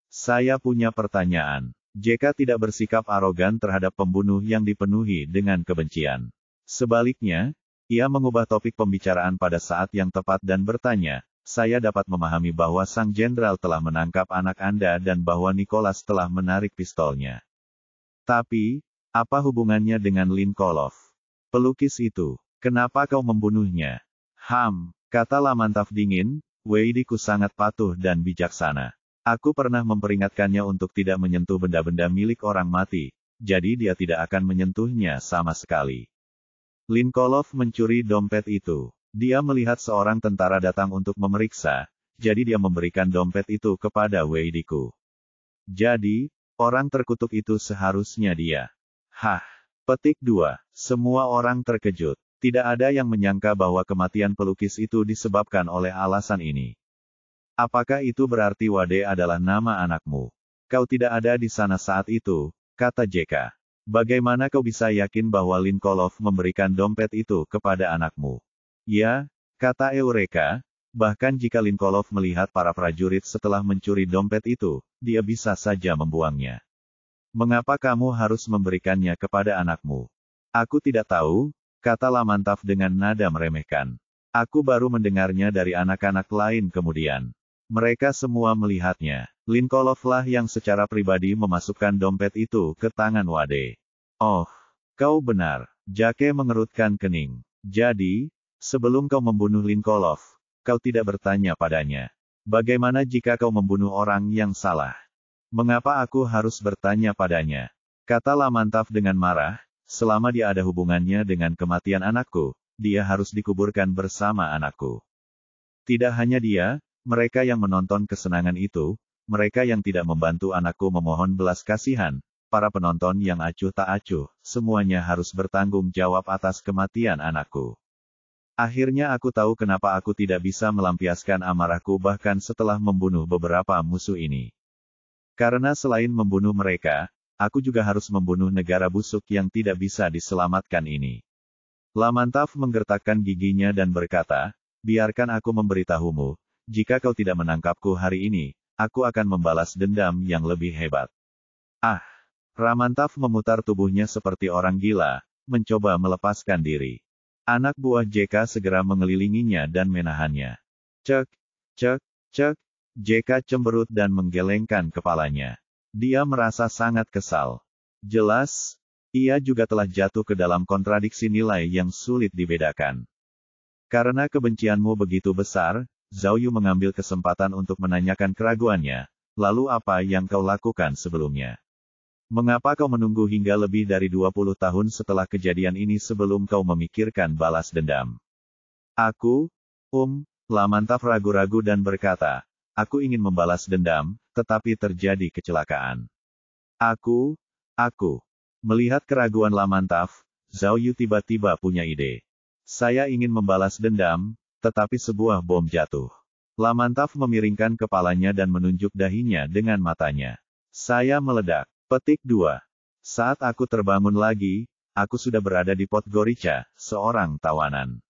Saya punya pertanyaan. JK tidak bersikap arogan terhadap pembunuh yang dipenuhi dengan kebencian. Sebaliknya, ia mengubah topik pembicaraan pada saat yang tepat dan bertanya, saya dapat memahami bahwa sang jenderal telah menangkap anak Anda dan bahwa Nicholas telah menarik pistolnya. Tapi, Apa hubungannya dengan Linkolov? Pelukis itu. Kenapa kau membunuhnya? Kata Lamantaf dingin, Weidiku sangat patuh dan bijaksana. Aku pernah memperingatkannya untuk tidak menyentuh benda-benda milik orang mati, jadi dia tidak akan menyentuhnya sama sekali. Linkolov mencuri dompet itu. Dia melihat seorang tentara datang untuk memeriksa, jadi dia memberikan dompet itu kepada Weidiku. Jadi, orang terkutuk itu seharusnya dia. Petik 2. Semua orang terkejut. Tidak ada yang menyangka bahwa kematian pelukis itu disebabkan oleh alasan ini. Apakah itu berarti Wade adalah nama anakmu? Kau tidak ada di sana saat itu, kata JK. Bagaimana kau bisa yakin bahwa Linkolov memberikan dompet itu kepada anakmu? Ya, kata Eureka, bahkan jika Linkolov melihat para prajurit setelah mencuri dompet itu, dia bisa saja membuangnya. Mengapa kamu harus memberikannya kepada anakmu? Aku tidak tahu, kata Lamantaf dengan nada meremehkan. Aku baru mendengarnya dari anak-anak lain kemudian. Mereka semua melihatnya. Linkolov lah yang secara pribadi memasukkan dompet itu ke tangan Wade. Oh, kau benar. Jake mengerutkan kening. Jadi, sebelum kau membunuh Linkolov, kau tidak bertanya padanya. Bagaimana jika kau membunuh orang yang salah? Mengapa aku harus bertanya padanya? Kata Lamantaf dengan marah, selama dia ada hubungannya dengan kematian anakku, dia harus dikuburkan bersama anakku. Tidak hanya dia, mereka yang menonton kesenangan itu, mereka yang tidak membantu anakku memohon belas kasihan, para penonton yang acuh tak acuh, semuanya harus bertanggung jawab atas kematian anakku. Akhirnya aku tahu kenapa aku tidak bisa melampiaskan amarahku bahkan setelah membunuh beberapa musuh ini. Karena selain membunuh mereka, aku juga harus membunuh negara busuk yang tidak bisa diselamatkan ini. Lamantaf menggertakkan giginya dan berkata, biarkan aku memberitahumu, jika kau tidak menangkapku hari ini, aku akan membalas dendam yang lebih hebat. Lamantaf memutar tubuhnya seperti orang gila, mencoba melepaskan diri. Anak buah JK segera mengelilinginya dan menahannya. Cek, cek, cek. JK cemberut dan menggelengkan kepalanya. Dia merasa sangat kesal. Jelas, ia juga telah jatuh ke dalam kontradiksi nilai yang sulit dibedakan. Karena kebencianmu begitu besar, Zhao Yu mengambil kesempatan untuk menanyakan keraguannya, lalu apa yang kau lakukan sebelumnya? Mengapa kau menunggu hingga lebih dari 20 tahun setelah kejadian ini sebelum kau memikirkan balas dendam? Aku, Lamantaf ragu-ragu dan berkata, aku ingin membalas dendam, tetapi terjadi kecelakaan. Aku. Melihat keraguan Lamantaf, Zhao Yu tiba-tiba punya ide. Saya ingin membalas dendam, tetapi sebuah bom jatuh. Lamantaf memiringkan kepalanya dan menunjuk dahinya dengan matanya. Saya meledak. Petik 2. Saat aku terbangun lagi, aku sudah berada di Podgorica, seorang tawanan.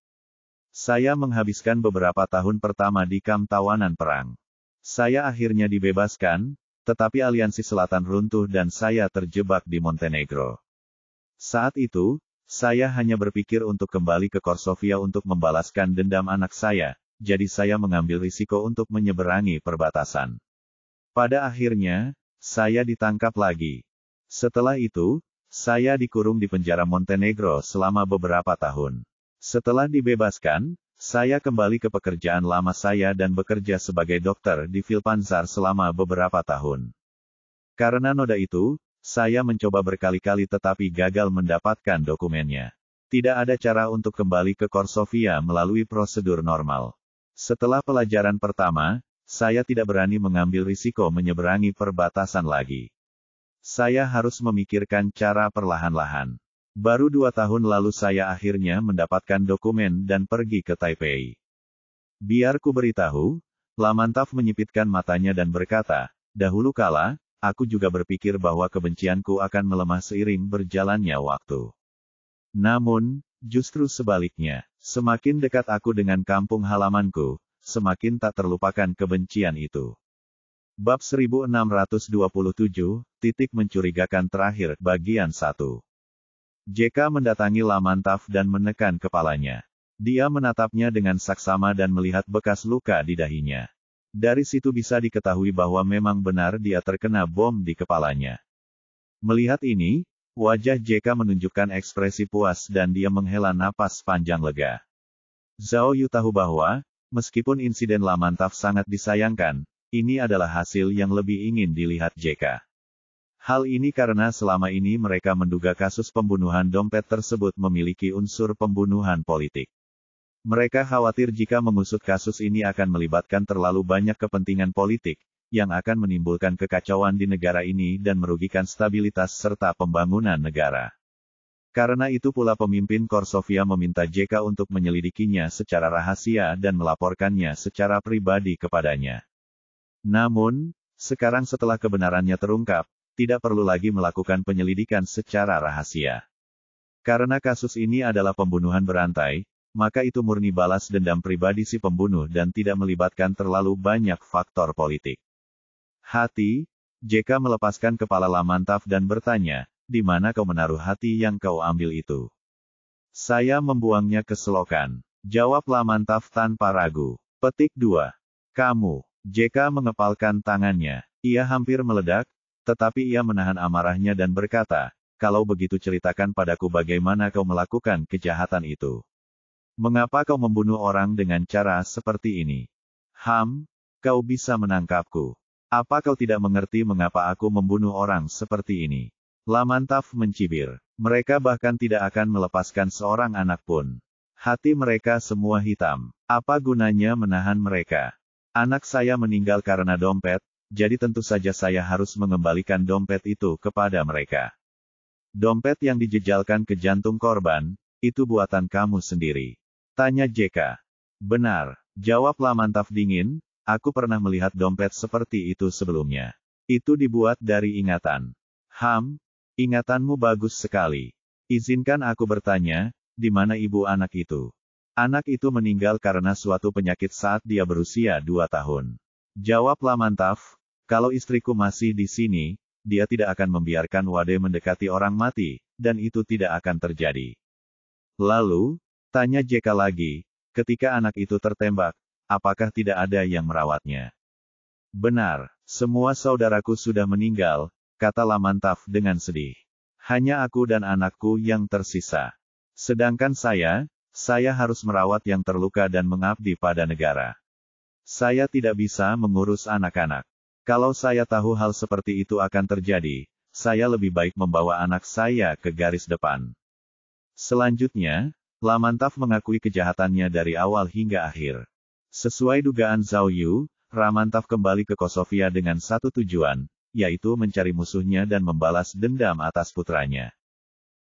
Saya menghabiskan beberapa tahun pertama di kamp tawanan perang. Saya akhirnya dibebaskan, tetapi aliansi selatan runtuh dan saya terjebak di Montenegro. Saat itu, saya hanya berpikir untuk kembali ke Korsovia untuk membalaskan dendam anak saya, jadi saya mengambil risiko untuk menyeberangi perbatasan. Pada akhirnya, saya ditangkap lagi. Setelah itu, saya dikurung di penjara Montenegro selama beberapa tahun. Setelah dibebaskan, saya kembali ke pekerjaan lama saya dan bekerja sebagai dokter di Vilpanzar selama beberapa tahun. Karena noda itu, saya mencoba berkali-kali tetapi gagal mendapatkan dokumennya. Tidak ada cara untuk kembali ke Korsovia melalui prosedur normal. Setelah pelajaran pertama, saya tidak berani mengambil risiko menyeberangi perbatasan lagi. Saya harus memikirkan cara perlahan-lahan. Baru 2 tahun lalu saya akhirnya mendapatkan dokumen dan pergi ke Taipei. Biar ku beritahu, Lamantaf menyipitkan matanya dan berkata, dahulu kala, aku juga berpikir bahwa kebencianku akan melemah seiring berjalannya waktu. Namun, justru sebaliknya, semakin dekat aku dengan kampung halamanku, semakin tak terlupakan kebencian itu. Bab 1627, titik mencurigakan terakhir, bagian 1. JK mendatangi Lamantaf dan menekan kepalanya. Dia menatapnya dengan saksama dan melihat bekas luka di dahinya. Dari situ bisa diketahui bahwa memang benar dia terkena bom di kepalanya. Melihat ini, Wajah JK menunjukkan ekspresi puas dan dia menghela napas panjang lega. Zhao Yu tahu bahwa, meskipun insiden Lamantaf sangat disayangkan, ini adalah hasil yang lebih ingin dilihat JK. Hal ini karena selama ini mereka menduga kasus pembunuhan dompet tersebut memiliki unsur pembunuhan politik. Mereka khawatir jika mengusut kasus ini akan melibatkan terlalu banyak kepentingan politik, yang akan menimbulkan kekacauan di negara ini dan merugikan stabilitas serta pembangunan negara. Karena itu pula pemimpin Korsovia meminta JK untuk menyelidikinya secara rahasia dan melaporkannya secara pribadi kepadanya. Namun, sekarang setelah kebenarannya terungkap, tidak perlu lagi melakukan penyelidikan secara rahasia. Karena kasus ini adalah pembunuhan berantai, maka itu murni balas dendam pribadi si pembunuh dan tidak melibatkan terlalu banyak faktor politik. Hati, JK melepaskan kepala Lamantaf dan bertanya, di mana kau menaruh hati yang kau ambil itu? Saya membuangnya ke selokan, jawab Lamantaf tanpa ragu. Petik 2. Kamu. JK mengepalkan tangannya. Ia hampir meledak, tetapi ia menahan amarahnya dan berkata, kalau begitu ceritakan padaku bagaimana kau melakukan kejahatan itu. Mengapa kau membunuh orang dengan cara seperti ini? Kau bisa menangkapku. Apa kau tidak mengerti mengapa aku membunuh orang seperti ini? Lamantaf mencibir. Mereka bahkan tidak akan melepaskan seorang anak pun. Hati mereka semua hitam. Apa gunanya menahan mereka? Anak saya meninggal karena dompet, jadi tentu saja saya harus mengembalikan dompet itu kepada mereka. Dompet yang dijejalkan ke jantung korban, itu buatan kamu sendiri. Tanya JK. Benar, jawab Lamantaf dingin. Aku pernah melihat dompet seperti itu sebelumnya. Itu dibuat dari ingatan. Ingatanmu bagus sekali. Izinkan aku bertanya, di mana ibu anak itu? Anak itu meninggal karena suatu penyakit saat dia berusia 2 tahun. Jawab Lamantaf, kalau istriku masih di sini, dia tidak akan membiarkan Wade mendekati orang mati, dan itu tidak akan terjadi. Lalu, tanya JK lagi, ketika anak itu tertembak, apakah tidak ada yang merawatnya? Benar, semua saudaraku sudah meninggal, kata Lamantaf dengan sedih. Hanya aku dan anakku yang tersisa. Sedangkan saya harus merawat yang terluka dan mengabdi pada negara. Saya tidak bisa mengurus anak-anak. Kalau saya tahu hal seperti itu akan terjadi, saya lebih baik membawa anak saya ke garis depan. Selanjutnya, Lamantaf mengakui kejahatannya dari awal hingga akhir. Sesuai dugaan Zhao Yu, Lamantaf kembali ke Korsovia dengan satu tujuan, yaitu mencari musuhnya dan membalas dendam atas putranya.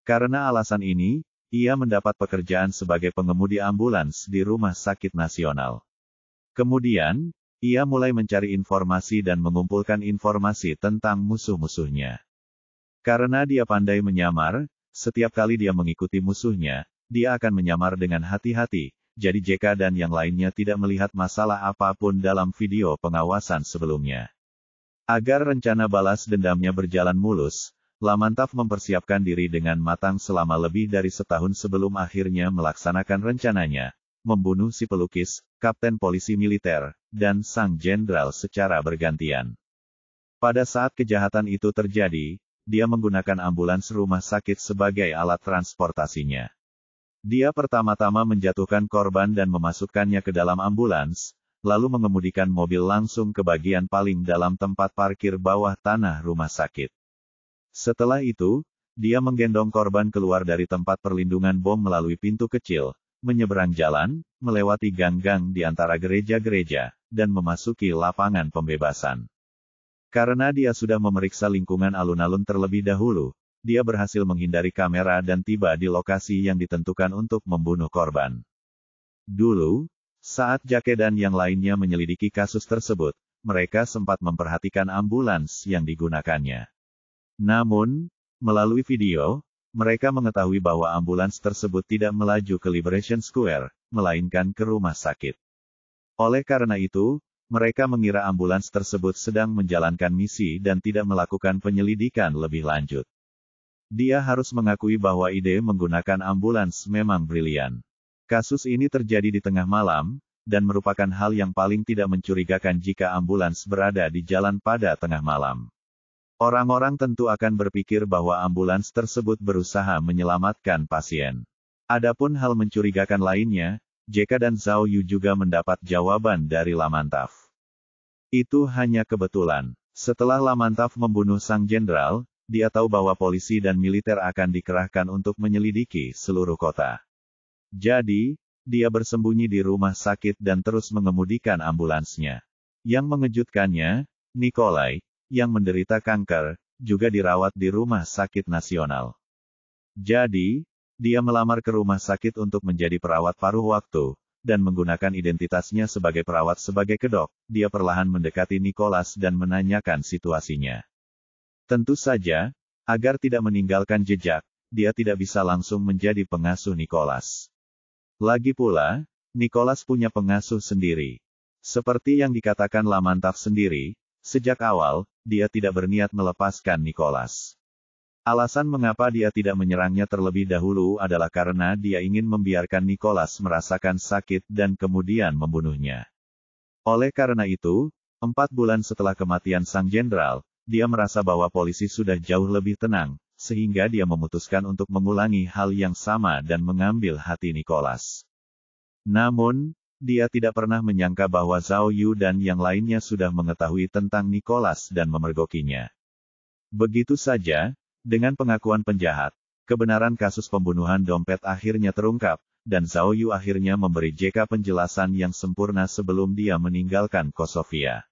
Karena alasan ini, ia mendapat pekerjaan sebagai pengemudi ambulans di Rumah Sakit Nasional. Kemudian, ia mulai mencari informasi dan mengumpulkan informasi tentang musuh-musuhnya. Karena dia pandai menyamar, setiap kali dia mengikuti musuhnya, dia akan menyamar dengan hati-hati, jadi JK dan yang lainnya tidak melihat masalah apapun dalam video pengawasan sebelumnya. Agar rencana balas dendamnya berjalan mulus, Lamantaf mempersiapkan diri dengan matang selama lebih dari setahun sebelum akhirnya melaksanakan rencananya, membunuh si pelukis, kapten polisi militer, dan sang jenderal secara bergantian. Pada saat kejahatan itu terjadi, dia menggunakan ambulans rumah sakit sebagai alat transportasinya. Dia pertama-tama menjatuhkan korban dan memasukkannya ke dalam ambulans, lalu mengemudikan mobil langsung ke bagian paling dalam tempat parkir bawah tanah rumah sakit. Setelah itu, dia menggendong korban keluar dari tempat perlindungan bom melalui pintu kecil, menyeberang jalan, melewati gang-gang di antara gereja-gereja, dan memasuki lapangan pembebasan. Karena dia sudah memeriksa lingkungan alun-alun terlebih dahulu, dia berhasil menghindari kamera dan tiba di lokasi yang ditentukan untuk membunuh korban. Dulu, saat Jake dan yang lainnya menyelidiki kasus tersebut, mereka sempat memperhatikan ambulans yang digunakannya. Namun, melalui video, mereka mengetahui bahwa ambulans tersebut tidak melaju ke Liberation Square, melainkan ke rumah sakit. Oleh karena itu, mereka mengira ambulans tersebut sedang menjalankan misi dan tidak melakukan penyelidikan lebih lanjut. Dia harus mengakui bahwa ide menggunakan ambulans memang brilian. Kasus ini terjadi di tengah malam, dan merupakan hal yang paling tidak mencurigakan jika ambulans berada di jalan pada tengah malam. Orang-orang tentu akan berpikir bahwa ambulans tersebut berusaha menyelamatkan pasien. Adapun hal mencurigakan lainnya, JK dan Zhao Yu juga mendapat jawaban dari Lamantaf. Itu hanya kebetulan. Setelah Lamantaf membunuh sang jenderal, dia tahu bahwa polisi dan militer akan dikerahkan untuk menyelidiki seluruh kota. Jadi, dia bersembunyi di rumah sakit dan terus mengemudikan ambulansnya. Yang mengejutkannya, Nikolai, yang menderita kanker, juga dirawat di rumah sakit nasional. Jadi, dia melamar ke rumah sakit untuk menjadi perawat paruh waktu, dan menggunakan identitasnya sebagai perawat sebagai kedok. Dia perlahan mendekati Nicholas dan menanyakan situasinya. Tentu saja, agar tidak meninggalkan jejak, dia tidak bisa langsung menjadi pengasuh Nicholas. Lagi pula, Nicholas punya pengasuh sendiri. Seperti yang dikatakan Lamantaf sendiri, sejak awal, dia tidak berniat melepaskan Nicholas. Alasan mengapa dia tidak menyerangnya terlebih dahulu adalah karena dia ingin membiarkan Nicholas merasakan sakit dan kemudian membunuhnya. Oleh karena itu, 4 bulan setelah kematian sang jenderal, dia merasa bahwa polisi sudah jauh lebih tenang, sehingga dia memutuskan untuk mengulangi hal yang sama dan mengambil hati Nicholas. Namun, dia tidak pernah menyangka bahwa Zhao Yu dan yang lainnya sudah mengetahui tentang Nicholas dan memergokinya. Begitu saja, dengan pengakuan penjahat, kebenaran kasus pembunuhan dompet akhirnya terungkap, dan Zhao Yu akhirnya memberi JK penjelasan yang sempurna sebelum dia meninggalkan Kosovia.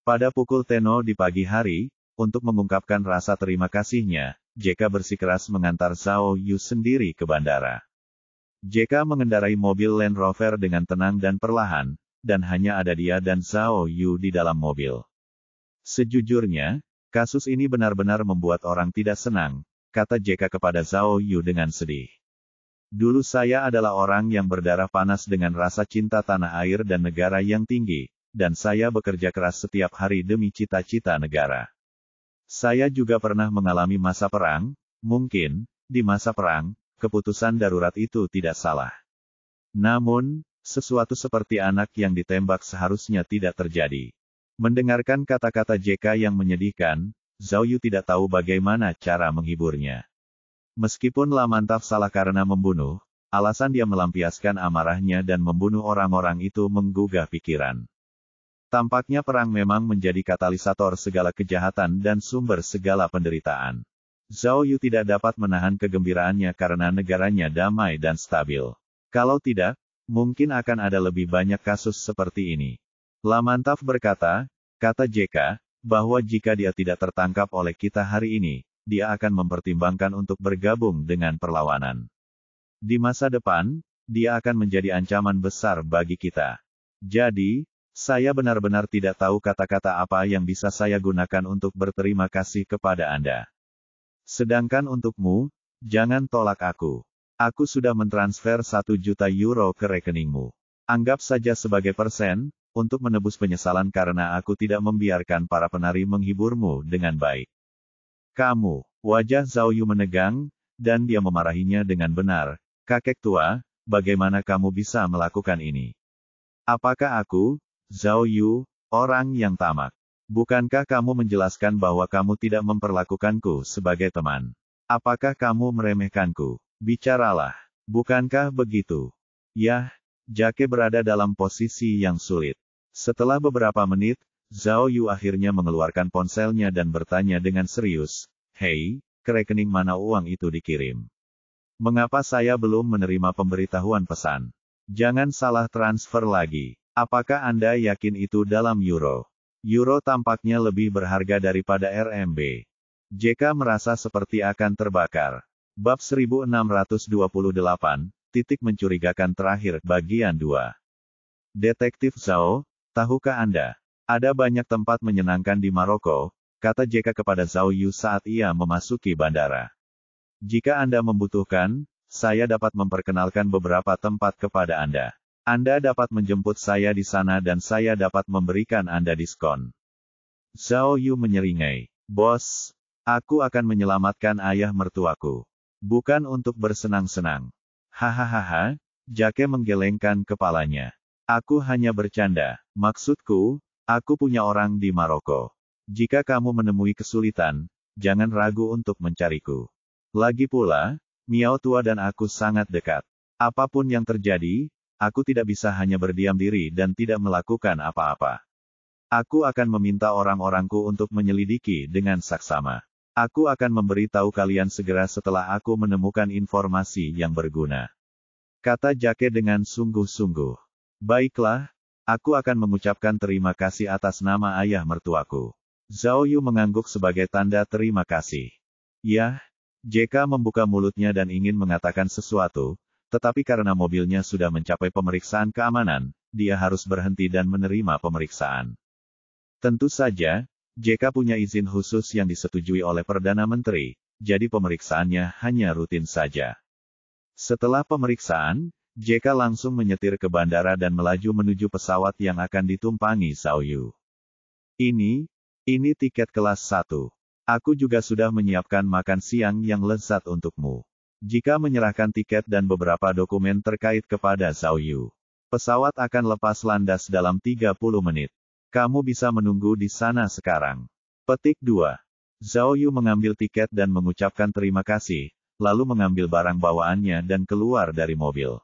Pada pukul 10 di pagi hari, untuk mengungkapkan rasa terima kasihnya, JK bersikeras mengantar Zhao Yu sendiri ke bandara. JK mengendarai mobil Land Rover dengan tenang dan perlahan, dan hanya ada dia dan Zhao Yu di dalam mobil. Sejujurnya, kasus ini benar-benar membuat orang tidak senang, kata JK kepada Zhao Yu dengan sedih. Dulu saya adalah orang yang berdarah panas dengan rasa cinta tanah air dan negara yang tinggi, dan saya bekerja keras setiap hari demi cita-cita negara. Saya juga pernah mengalami masa perang, mungkin, di masa perang, keputusan darurat itu tidak salah. Namun, sesuatu seperti anak yang ditembak seharusnya tidak terjadi. Mendengarkan kata-kata JK yang menyedihkan, Zhao Yu tidak tahu bagaimana cara menghiburnya. Meskipun Lamantaf salah karena membunuh, alasan dia melampiaskan amarahnya dan membunuh orang-orang itu menggugah pikiran. Tampaknya perang memang menjadi katalisator segala kejahatan dan sumber segala penderitaan. Zhao Yu tidak dapat menahan kegembiraannya karena negaranya damai dan stabil. Kalau tidak, mungkin akan ada lebih banyak kasus seperti ini. Lamantaf berkata, kata JK, bahwa jika dia tidak tertangkap oleh kita hari ini, dia akan mempertimbangkan untuk bergabung dengan perlawanan. Di masa depan, dia akan menjadi ancaman besar bagi kita. Jadi, saya benar-benar tidak tahu kata-kata apa yang bisa saya gunakan untuk berterima kasih kepada Anda. Sedangkan untukmu, jangan tolak aku. Aku sudah mentransfer 1 juta euro ke rekeningmu. Anggap saja sebagai persen, untuk menebus penyesalan karena aku tidak membiarkan para penari menghiburmu dengan baik. Kamu, wajah Zhao Yu menegang, dan dia memarahinya dengan benar. Kakek tua, bagaimana kamu bisa melakukan ini? Apakah aku, Zhao Yu, orang yang tamak? Bukankah kamu menjelaskan bahwa kamu tidak memperlakukanku sebagai teman? Apakah kamu meremehkanku? Bicaralah. Bukankah begitu? Yah, Jake berada dalam posisi yang sulit. Setelah beberapa menit, Zhao Yu akhirnya mengeluarkan ponselnya dan bertanya dengan serius, "Hei, ke rekening mana uang itu dikirim? Mengapa saya belum menerima pemberitahuan pesan? Jangan salah transfer lagi. Apakah Anda yakin itu dalam euro? Euro tampaknya lebih berharga daripada RMB." JK merasa seperti akan terbakar. Bab 1628, titik mencurigakan terakhir, bagian 2. Detektif Zhao, tahukah Anda? Ada banyak tempat menyenangkan di Maroko, kata JK kepada Zhao Yu saat ia memasuki bandara. Jika Anda membutuhkan, saya dapat memperkenalkan beberapa tempat kepada Anda. Anda dapat menjemput saya di sana dan saya dapat memberikan Anda diskon. Zhao Yu menyeringai. Bos, aku akan menyelamatkan ayah mertuaku. Bukan untuk bersenang-senang. Hahaha, Jake menggelengkan kepalanya. Aku hanya bercanda. Maksudku, aku punya orang di Maroko. Jika kamu menemui kesulitan, jangan ragu untuk mencariku. Lagi pula, Miao tua dan aku sangat dekat. Apapun yang terjadi, aku tidak bisa hanya berdiam diri dan tidak melakukan apa-apa. Aku akan meminta orang-orangku untuk menyelidiki dengan saksama. Aku akan memberitahu kalian segera setelah aku menemukan informasi yang berguna. Kata Jake dengan sungguh-sungguh. Baiklah, aku akan mengucapkan terima kasih atas nama ayah mertuaku. Zhao Yu mengangguk sebagai tanda terima kasih. Yah, JK membuka mulutnya dan ingin mengatakan sesuatu, tetapi karena mobilnya sudah mencapai pemeriksaan keamanan, dia harus berhenti dan menerima pemeriksaan. Tentu saja, JK punya izin khusus yang disetujui oleh Perdana Menteri, jadi pemeriksaannya hanya rutin saja. Setelah pemeriksaan, JK langsung menyetir ke bandara dan melaju menuju pesawat yang akan ditumpangi Zhao Yu. Ini tiket kelas 1. Aku juga sudah menyiapkan makan siang yang lezat untukmu. Jika menyerahkan tiket dan beberapa dokumen terkait kepada Zhao Yu, pesawat akan lepas landas dalam 30 menit. Kamu bisa menunggu di sana sekarang. Petik 2. Zhao Yu mengambil tiket dan mengucapkan terima kasih, lalu mengambil barang bawaannya dan keluar dari mobil.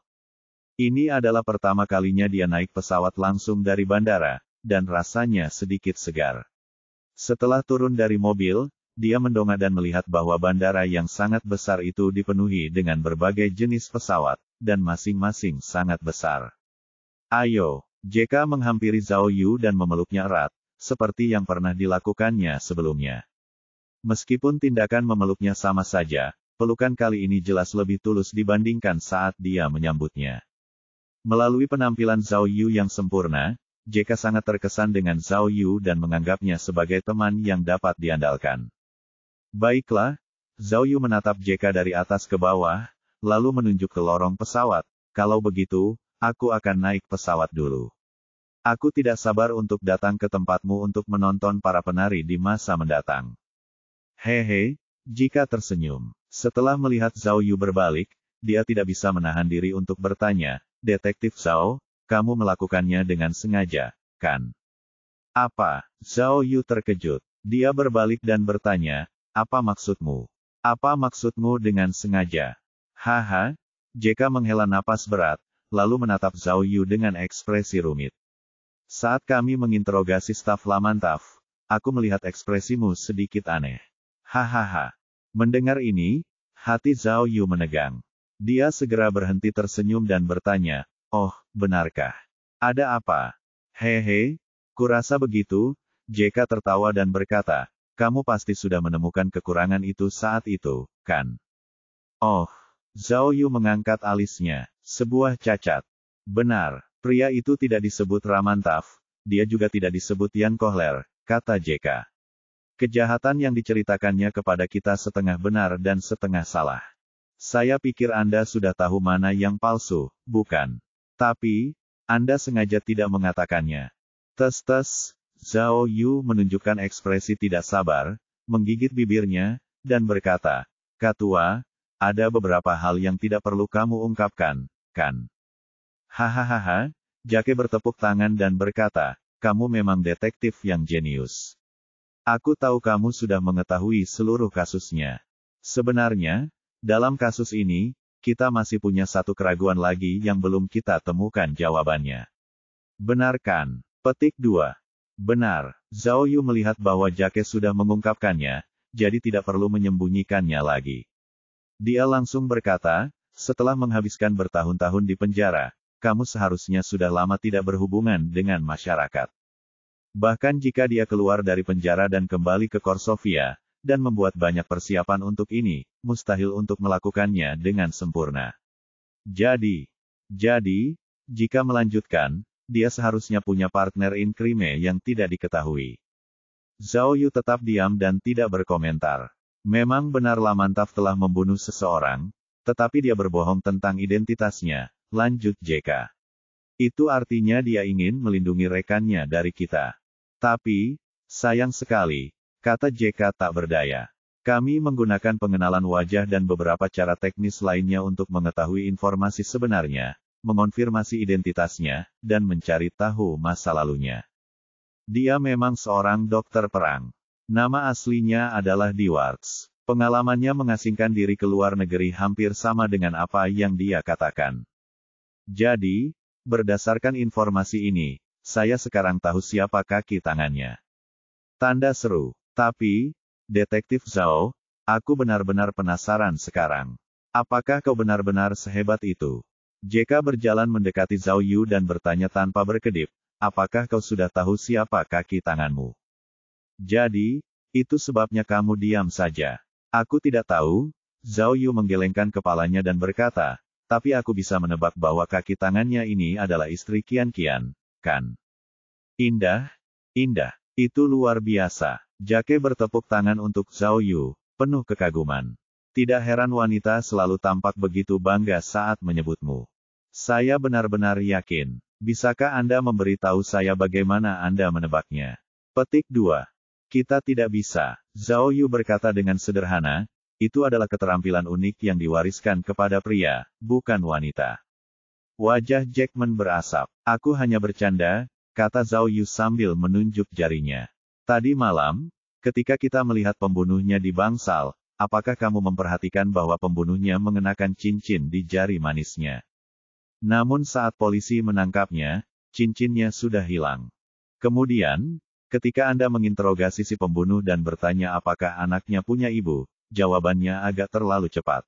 Ini adalah pertama kalinya dia naik pesawat langsung dari bandara, dan rasanya sedikit segar. Setelah turun dari mobil, dia mendongak dan melihat bahwa bandara yang sangat besar itu dipenuhi dengan berbagai jenis pesawat, dan masing-masing sangat besar. Ayo, JK menghampiri Zhao Yu dan memeluknya erat, seperti yang pernah dilakukannya sebelumnya. Meskipun tindakan memeluknya sama saja, pelukan kali ini jelas lebih tulus dibandingkan saat dia menyambutnya. Melalui penampilan Zhao Yu yang sempurna, JK sangat terkesan dengan Zhao Yu dan menganggapnya sebagai teman yang dapat diandalkan. Baiklah, Zhao Yu menatap JK dari atas ke bawah, lalu menunjuk ke lorong pesawat. Kalau begitu, aku akan naik pesawat dulu. Aku tidak sabar untuk datang ke tempatmu untuk menonton para penari di masa mendatang. Hehe, JK tersenyum. Setelah melihat Zhao Yu berbalik, dia tidak bisa menahan diri untuk bertanya, Detektif Zhao, kamu melakukannya dengan sengaja, kan? Apa? Zhao Yu terkejut. Dia berbalik dan bertanya, apa maksudmu? Apa maksudmu dengan sengaja? Haha, JK menghela napas berat, lalu menatap Zhao Yu dengan ekspresi rumit. Saat kami menginterogasi staf Lamantaf, aku melihat ekspresimu sedikit aneh. Hahaha. Mendengar ini, hati Zhao Yu menegang. Dia segera berhenti tersenyum dan bertanya, oh, benarkah? Ada apa? Hehe, kurasa begitu, JK tertawa dan berkata, kamu pasti sudah menemukan kekurangan itu saat itu, kan? Oh, Zhao Yu mengangkat alisnya, sebuah cacat. Benar, pria itu tidak disebut Ramantaf, dia juga tidak disebut Yan Kohler, kata JK. Kejahatan yang diceritakannya kepada kita setengah benar dan setengah salah. Saya pikir Anda sudah tahu mana yang palsu, bukan? Tapi, Anda sengaja tidak mengatakannya. Tes-tes, Zhao Yu menunjukkan ekspresi tidak sabar, menggigit bibirnya, dan berkata, Ketua, ada beberapa hal yang tidak perlu kamu ungkapkan, kan? Hahaha, Jake bertepuk tangan dan berkata, kamu memang detektif yang jenius. Aku tahu kamu sudah mengetahui seluruh kasusnya. Sebenarnya, dalam kasus ini, kita masih punya satu keraguan lagi yang belum kita temukan jawabannya. Benar kan? Petik 2. Benar, Zhao Yu melihat bahwa Jake sudah mengungkapkannya, jadi tidak perlu menyembunyikannya lagi. Dia langsung berkata, setelah menghabiskan bertahun-tahun di penjara, kamu seharusnya sudah lama tidak berhubungan dengan masyarakat. Bahkan jika dia keluar dari penjara dan kembali ke Korsovia, dan membuat banyak persiapan untuk ini, mustahil untuk melakukannya dengan sempurna. Jadi, jika melanjutkan, dia seharusnya punya partner in crime yang tidak diketahui. Zhao Yu tetap diam dan tidak berkomentar. Memang benar Lamantaf telah membunuh seseorang, tetapi dia berbohong tentang identitasnya, lanjut JK. Itu artinya dia ingin melindungi rekannya dari kita. Tapi, sayang sekali, kata JK tak berdaya. Kami menggunakan pengenalan wajah dan beberapa cara teknis lainnya untuk mengetahui informasi sebenarnya, mengonfirmasi identitasnya, dan mencari tahu masa lalunya. Dia memang seorang dokter perang. Nama aslinya adalah Dwards. Pengalamannya mengasingkan diri ke luar negeri hampir sama dengan apa yang dia katakan. Jadi, berdasarkan informasi ini, saya sekarang tahu siapa kaki tangannya. Tanda seru. Tapi, Detektif Zhao, aku benar-benar penasaran sekarang. Apakah kau benar-benar sehebat itu? JK berjalan mendekati Zhao Yu dan bertanya tanpa berkedip, apakah kau sudah tahu siapa kaki tanganmu? Jadi, itu sebabnya kamu diam saja. Aku tidak tahu, Zhao Yu menggelengkan kepalanya dan berkata, tapi aku bisa menebak bahwa kaki tangannya ini adalah istri Qian Qian, kan? Indah, indah, itu luar biasa. Jake bertepuk tangan untuk Zhao Yu, penuh kekaguman. Tidak heran wanita selalu tampak begitu bangga saat menyebutmu. Saya benar-benar yakin. Bisakah Anda memberitahu saya bagaimana Anda menebaknya? Petik 2. Kita tidak bisa, Zhao Yu berkata dengan sederhana, itu adalah keterampilan unik yang diwariskan kepada pria, bukan wanita. Wajah Jackman berasap. Aku hanya bercanda, kata Zhao Yu sambil menunjuk jarinya. Tadi malam, ketika kita melihat pembunuhnya di bangsal, apakah kamu memperhatikan bahwa pembunuhnya mengenakan cincin di jari manisnya? Namun saat polisi menangkapnya, cincinnya sudah hilang. Kemudian, ketika Anda menginterogasi si pembunuh dan bertanya apakah anaknya punya ibu, jawabannya agak terlalu cepat.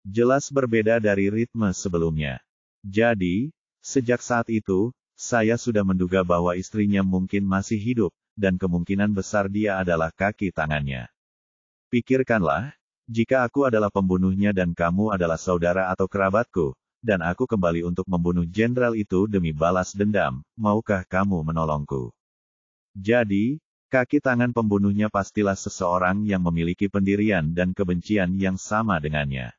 Jelas berbeda dari ritme sebelumnya. Jadi, sejak saat itu, saya sudah menduga bahwa istrinya mungkin masih hidup, dan kemungkinan besar dia adalah kaki tangannya. Pikirkanlah, jika aku adalah pembunuhnya dan kamu adalah saudara atau kerabatku, dan aku kembali untuk membunuh jenderal itu demi balas dendam, maukah kamu menolongku? Jadi, kaki tangan pembunuhnya pastilah seseorang yang memiliki pendirian dan kebencian yang sama dengannya.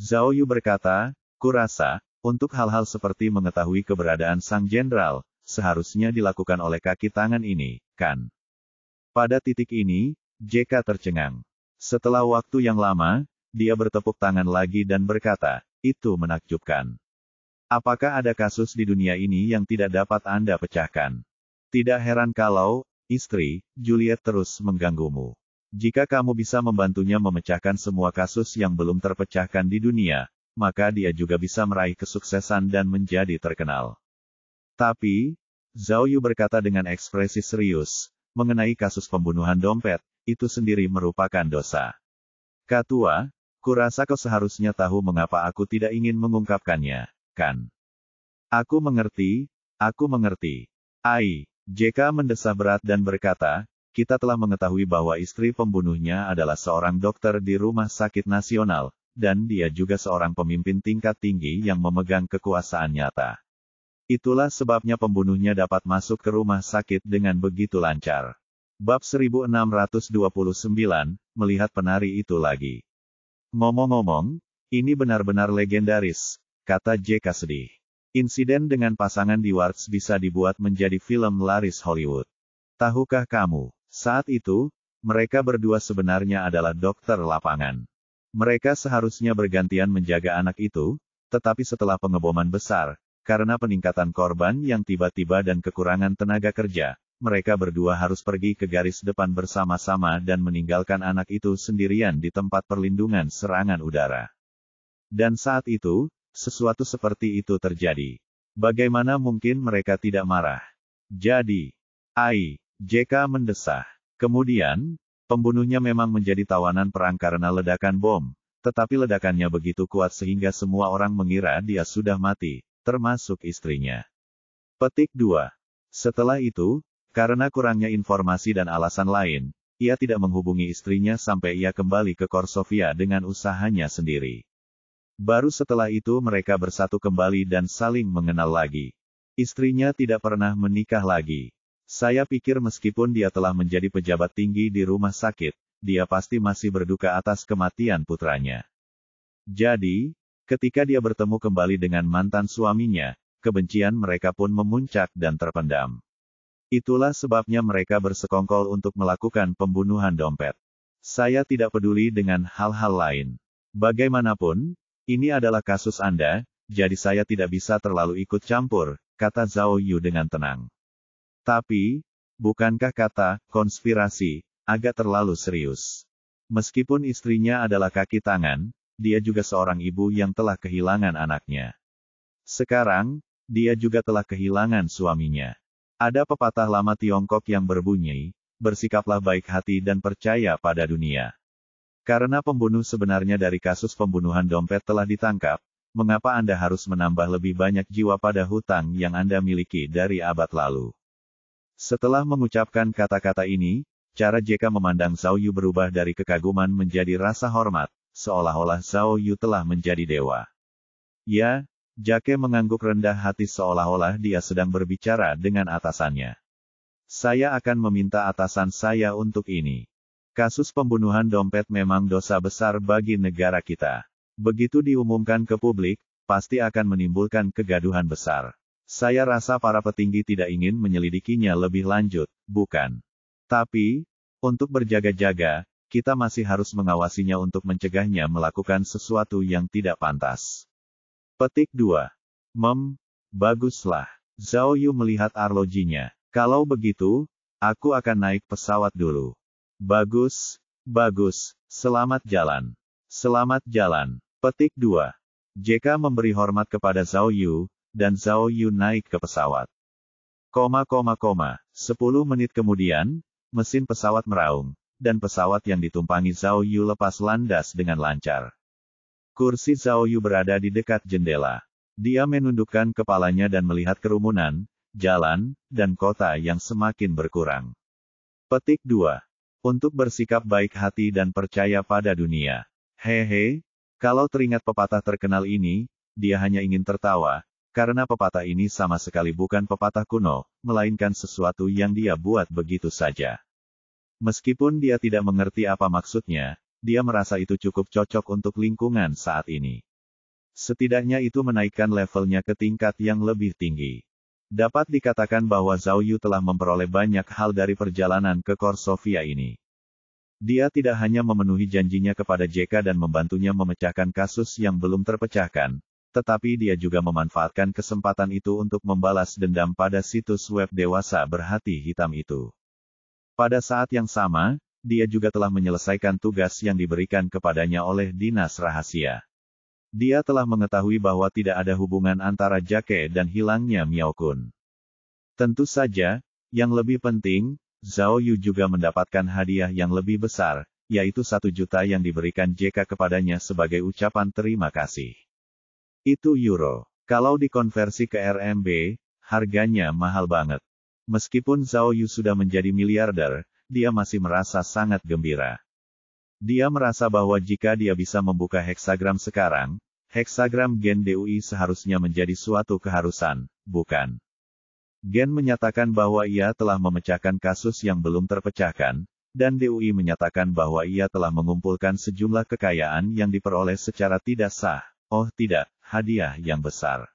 Zhao Yu berkata, kurasa, untuk hal-hal seperti mengetahui keberadaan sang jenderal, seharusnya dilakukan oleh kaki tangan ini, kan? Pada titik ini, JK tercengang. Setelah waktu yang lama, dia bertepuk tangan lagi dan berkata, itu menakjubkan. Apakah ada kasus di dunia ini yang tidak dapat Anda pecahkan? Tidak heran kalau, istri, Juliet terus mengganggumu. Jika kamu bisa membantunya memecahkan semua kasus yang belum terpecahkan di dunia, maka dia juga bisa meraih kesuksesan dan menjadi terkenal. Tapi, Zhao Yu berkata dengan ekspresi serius, mengenai kasus pembunuhan dompet, itu sendiri merupakan dosa. Ketua, kurasa kau seharusnya tahu mengapa aku tidak ingin mengungkapkannya, kan? Aku mengerti, aku mengerti. Ai, JK mendesah berat dan berkata, kita telah mengetahui bahwa istri pembunuhnya adalah seorang dokter di rumah sakit nasional, dan dia juga seorang pemimpin tingkat tinggi yang memegang kekuasaan nyata. Itulah sebabnya pembunuhnya dapat masuk ke rumah sakit dengan begitu lancar. Bab 1629, melihat penari itu lagi. Ngomong-ngomong, ini benar-benar legendaris, kata JK sedih. Insiden dengan pasangan Dwards bisa dibuat menjadi film laris Hollywood. Tahukah kamu, saat itu, mereka berdua sebenarnya adalah dokter lapangan. Mereka seharusnya bergantian menjaga anak itu, tetapi setelah pengeboman besar, karena peningkatan korban yang tiba-tiba dan kekurangan tenaga kerja, mereka berdua harus pergi ke garis depan bersama-sama dan meninggalkan anak itu sendirian di tempat perlindungan serangan udara. Dan saat itu, sesuatu seperti itu terjadi. Bagaimana mungkin mereka tidak marah? Jadi, Ai, JK mendesah. Kemudian, pembunuhnya memang menjadi tawanan perang karena ledakan bom, tetapi ledakannya begitu kuat sehingga semua orang mengira dia sudah mati, termasuk istrinya. Petik 2. Setelah itu, karena kurangnya informasi dan alasan lain, ia tidak menghubungi istrinya sampai ia kembali ke Korsovia dengan usahanya sendiri. Baru setelah itu mereka bersatu kembali dan saling mengenal lagi. Istrinya tidak pernah menikah lagi. Saya pikir meskipun dia telah menjadi pejabat tinggi di rumah sakit, dia pasti masih berduka atas kematian putranya. Jadi, ketika dia bertemu kembali dengan mantan suaminya, kebencian mereka pun memuncak dan terpendam. Itulah sebabnya mereka bersekongkol untuk melakukan pembunuhan dompet. Saya tidak peduli dengan hal-hal lain. Bagaimanapun, ini adalah kasus Anda, jadi saya tidak bisa terlalu ikut campur, kata Zhao Yu dengan tenang. Tapi, Bukankah kata konspirasi agak terlalu serius? Meskipun istrinya adalah kaki tangan, dia juga seorang ibu yang telah kehilangan anaknya. Sekarang, dia juga telah kehilangan suaminya. Ada pepatah lama Tiongkok yang berbunyi, bersikaplah baik hati dan percaya pada dunia. Karena pembunuh sebenarnya dari kasus pembunuhan dompet telah ditangkap, mengapa Anda harus menambah lebih banyak jiwa pada hutang yang Anda miliki dari abad lalu? Setelah mengucapkan kata-kata ini, cara JK memandang Zhao Yu berubah dari kekaguman menjadi rasa hormat, seolah-olah Zhao Yu telah menjadi dewa. Ya, JK mengangguk rendah hati seolah-olah dia sedang berbicara dengan atasannya. Saya akan meminta atasan saya untuk ini. Kasus pembunuhan dompet memang dosa besar bagi negara kita. Begitu diumumkan ke publik, pasti akan menimbulkan kegaduhan besar. Saya rasa para petinggi tidak ingin menyelidikinya lebih lanjut, bukan? Tapi, untuk berjaga-jaga, kita masih harus mengawasinya untuk mencegahnya melakukan sesuatu yang tidak pantas. Petik 2. Baguslah. Zhao Yu melihat arlojinya. Kalau begitu, aku akan naik pesawat dulu. Bagus, bagus, selamat jalan. Selamat jalan. Petik 2. JK memberi hormat kepada Zhao Yu, dan Zhao Yu naik ke pesawat. 10 menit kemudian, mesin pesawat meraung, dan pesawat yang ditumpangi Zhao Yu lepas landas dengan lancar. Kursi Zhao Yu berada di dekat jendela. Dia menundukkan kepalanya dan melihat kerumunan, jalan, dan kota yang semakin berkurang. Petik 2. Untuk bersikap baik hati dan percaya pada dunia. Hehe, kalau teringat pepatah terkenal ini, dia hanya ingin tertawa, karena pepatah ini sama sekali bukan pepatah kuno, melainkan sesuatu yang dia buat begitu saja. Meskipun dia tidak mengerti apa maksudnya, dia merasa itu cukup cocok untuk lingkungan saat ini. Setidaknya itu menaikkan levelnya ke tingkat yang lebih tinggi. Dapat dikatakan bahwa Zhao Yu telah memperoleh banyak hal dari perjalanan ke Korsovia ini. Dia tidak hanya memenuhi janjinya kepada JK dan membantunya memecahkan kasus yang belum terpecahkan, tetapi dia juga memanfaatkan kesempatan itu untuk membalas dendam pada situs web dewasa berhati hitam itu. Pada saat yang sama, dia juga telah menyelesaikan tugas yang diberikan kepadanya oleh dinas rahasia. Dia telah mengetahui bahwa tidak ada hubungan antara Jake dan hilangnya Miao Kun. Tentu saja, yang lebih penting, Zhao Yu juga mendapatkan hadiah yang lebih besar, yaitu 1 juta yang diberikan JK kepadanya sebagai ucapan terima kasih. Itu euro. Kalau dikonversi ke RMB, harganya mahal banget. Meskipun Zhao Yu sudah menjadi miliarder, dia masih merasa sangat gembira. Dia merasa bahwa jika dia bisa membuka heksagram sekarang, heksagram Gen DUI seharusnya menjadi suatu keharusan, bukan? Gen menyatakan bahwa ia telah memecahkan kasus yang belum terpecahkan, dan DUI menyatakan bahwa ia telah mengumpulkan sejumlah kekayaan yang diperoleh secara tidak sah. Oh tidak, hadiah yang besar.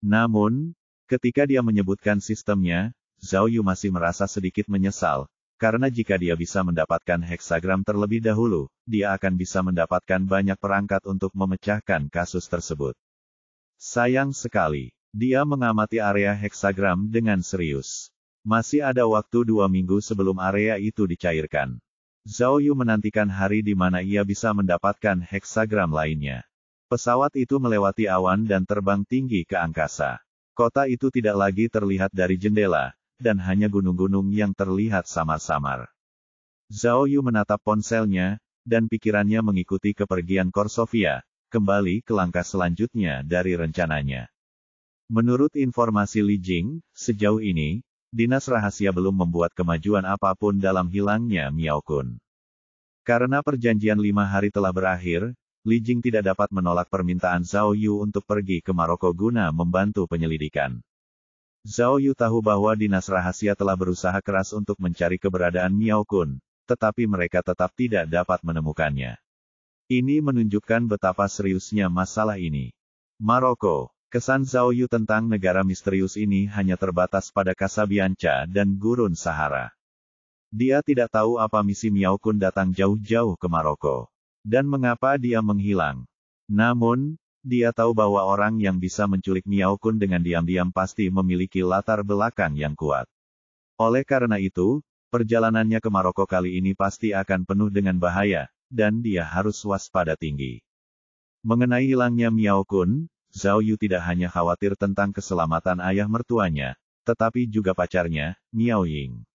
Namun, ketika dia menyebutkan sistemnya, Zhao Yu masih merasa sedikit menyesal, karena jika dia bisa mendapatkan heksagram terlebih dahulu, dia akan bisa mendapatkan banyak perangkat untuk memecahkan kasus tersebut. Sayang sekali, dia mengamati area heksagram dengan serius. Masih ada waktu 2 minggu sebelum area itu dicairkan. Zhao Yu menantikan hari di mana ia bisa mendapatkan heksagram lainnya. Pesawat itu melewati awan dan terbang tinggi ke angkasa. Kota itu tidak lagi terlihat dari jendela, dan hanya gunung-gunung yang terlihat samar-samar. Zhao Yu menatap ponselnya, dan pikirannya mengikuti kepergian Korsovia, kembali ke langkah selanjutnya dari rencananya. Menurut informasi Li Jing, sejauh ini, dinas rahasia belum membuat kemajuan apapun dalam hilangnya Miao Kun. Karena perjanjian 5 hari telah berakhir, Li Jing tidak dapat menolak permintaan Zhao Yu untuk pergi ke Maroko guna membantu penyelidikan. Zhao Yu tahu bahwa dinas rahasia telah berusaha keras untuk mencari keberadaan Miao Kun, tetapi mereka tetap tidak dapat menemukannya. Ini menunjukkan betapa seriusnya masalah ini. Maroko, kesan Zhao Yu tentang negara misterius ini hanya terbatas pada Casablanca dan Gurun Sahara. Dia tidak tahu apa misi Miao Kun datang jauh-jauh ke Maroko. Dan mengapa dia menghilang. Namun, dia tahu bahwa orang yang bisa menculik Miao Kun dengan diam-diam pasti memiliki latar belakang yang kuat. Oleh karena itu, perjalanannya ke Maroko kali ini pasti akan penuh dengan bahaya, dan dia harus waspada tinggi. Mengenai hilangnya Miao Kun, Zhao Yu tidak hanya khawatir tentang keselamatan ayah mertuanya, tetapi juga pacarnya, Miao Ying.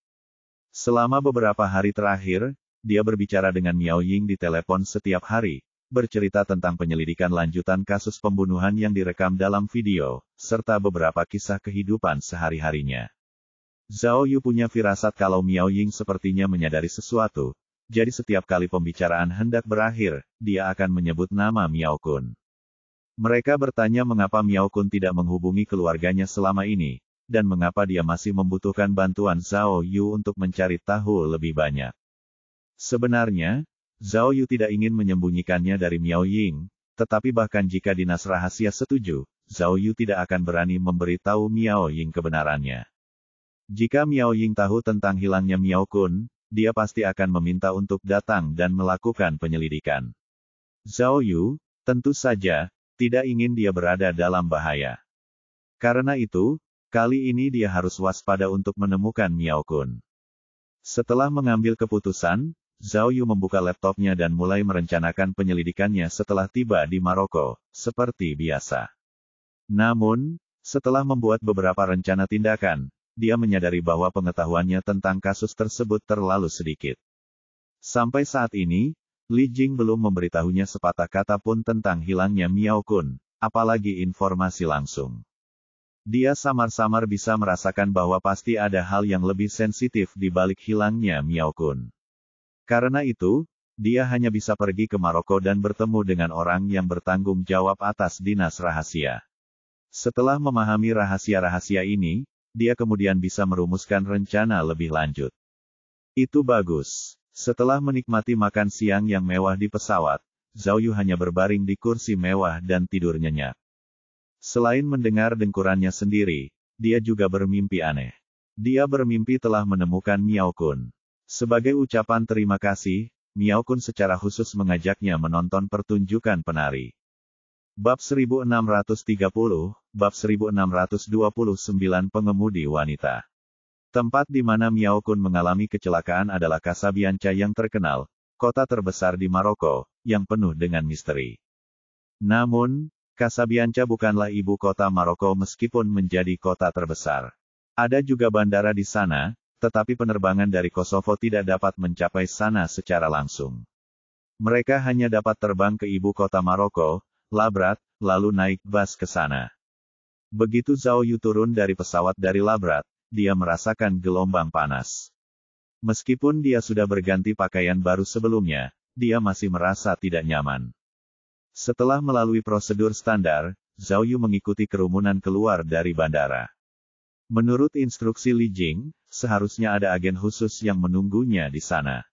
Selama beberapa hari terakhir, dia berbicara dengan Miao Ying di telepon setiap hari, bercerita tentang penyelidikan lanjutan kasus pembunuhan yang direkam dalam video, serta beberapa kisah kehidupan sehari-harinya. Zhao Yu punya firasat kalau Miao Ying sepertinya menyadari sesuatu, jadi setiap kali pembicaraan hendak berakhir, dia akan menyebut nama Miao Kun. Mereka bertanya mengapa Miao Kun tidak menghubungi keluarganya selama ini, dan mengapa dia masih membutuhkan bantuan Zhao Yu untuk mencari tahu lebih banyak. Sebenarnya, Zhao Yu tidak ingin menyembunyikannya dari Miao Ying, tetapi bahkan jika dinas rahasia setuju, Zhao Yu tidak akan berani memberitahu Miao Ying kebenarannya. Jika Miao Ying tahu tentang hilangnya Miao Kun, dia pasti akan meminta untuk datang dan melakukan penyelidikan. Zhao Yu, tentu saja, tidak ingin dia berada dalam bahaya. Karena itu, kali ini dia harus waspada untuk menemukan Miao Kun. Setelah mengambil keputusan, Zhao Yu membuka laptopnya dan mulai merencanakan penyelidikannya setelah tiba di Maroko, seperti biasa. Namun, setelah membuat beberapa rencana tindakan, dia menyadari bahwa pengetahuannya tentang kasus tersebut terlalu sedikit. Sampai saat ini, Li Jing belum memberitahunya sepatah kata pun tentang hilangnya Miao Kun, apalagi informasi langsung. Dia samar-samar bisa merasakan bahwa pasti ada hal yang lebih sensitif di balik hilangnya Miao Kun. Karena itu, dia hanya bisa pergi ke Maroko dan bertemu dengan orang yang bertanggung jawab atas dinas rahasia. Setelah memahami rahasia-rahasia ini, dia kemudian bisa merumuskan rencana lebih lanjut. Itu bagus. Setelah menikmati makan siang yang mewah di pesawat, Zhao Yu hanya berbaring di kursi mewah dan tidur nyenyak. Selain mendengar dengkurannya sendiri, dia juga bermimpi aneh. Dia bermimpi telah menemukan Miao Kun. Sebagai ucapan terima kasih, Miao Kun secara khusus mengajaknya menonton pertunjukan penari. Bab 1630, Bab 1629 Pengemudi Wanita. Tempat di mana Miao Kun mengalami kecelakaan adalah Casablanca yang terkenal, kota terbesar di Maroko, yang penuh dengan misteri. Namun, Casablanca bukanlah ibu kota Maroko meskipun menjadi kota terbesar. Ada juga bandara di sana, tetapi penerbangan dari Kosovo tidak dapat mencapai sana secara langsung. Mereka hanya dapat terbang ke ibu kota Maroko, Labrat, lalu naik bus ke sana. Begitu Zhao Yu turun dari pesawat dari Labrat, dia merasakan gelombang panas. Meskipun dia sudah berganti pakaian baru sebelumnya, dia masih merasa tidak nyaman. Setelah melalui prosedur standar, Zhao Yu mengikuti kerumunan keluar dari bandara. Menurut instruksi Li Jing, seharusnya ada agen khusus yang menunggunya di sana.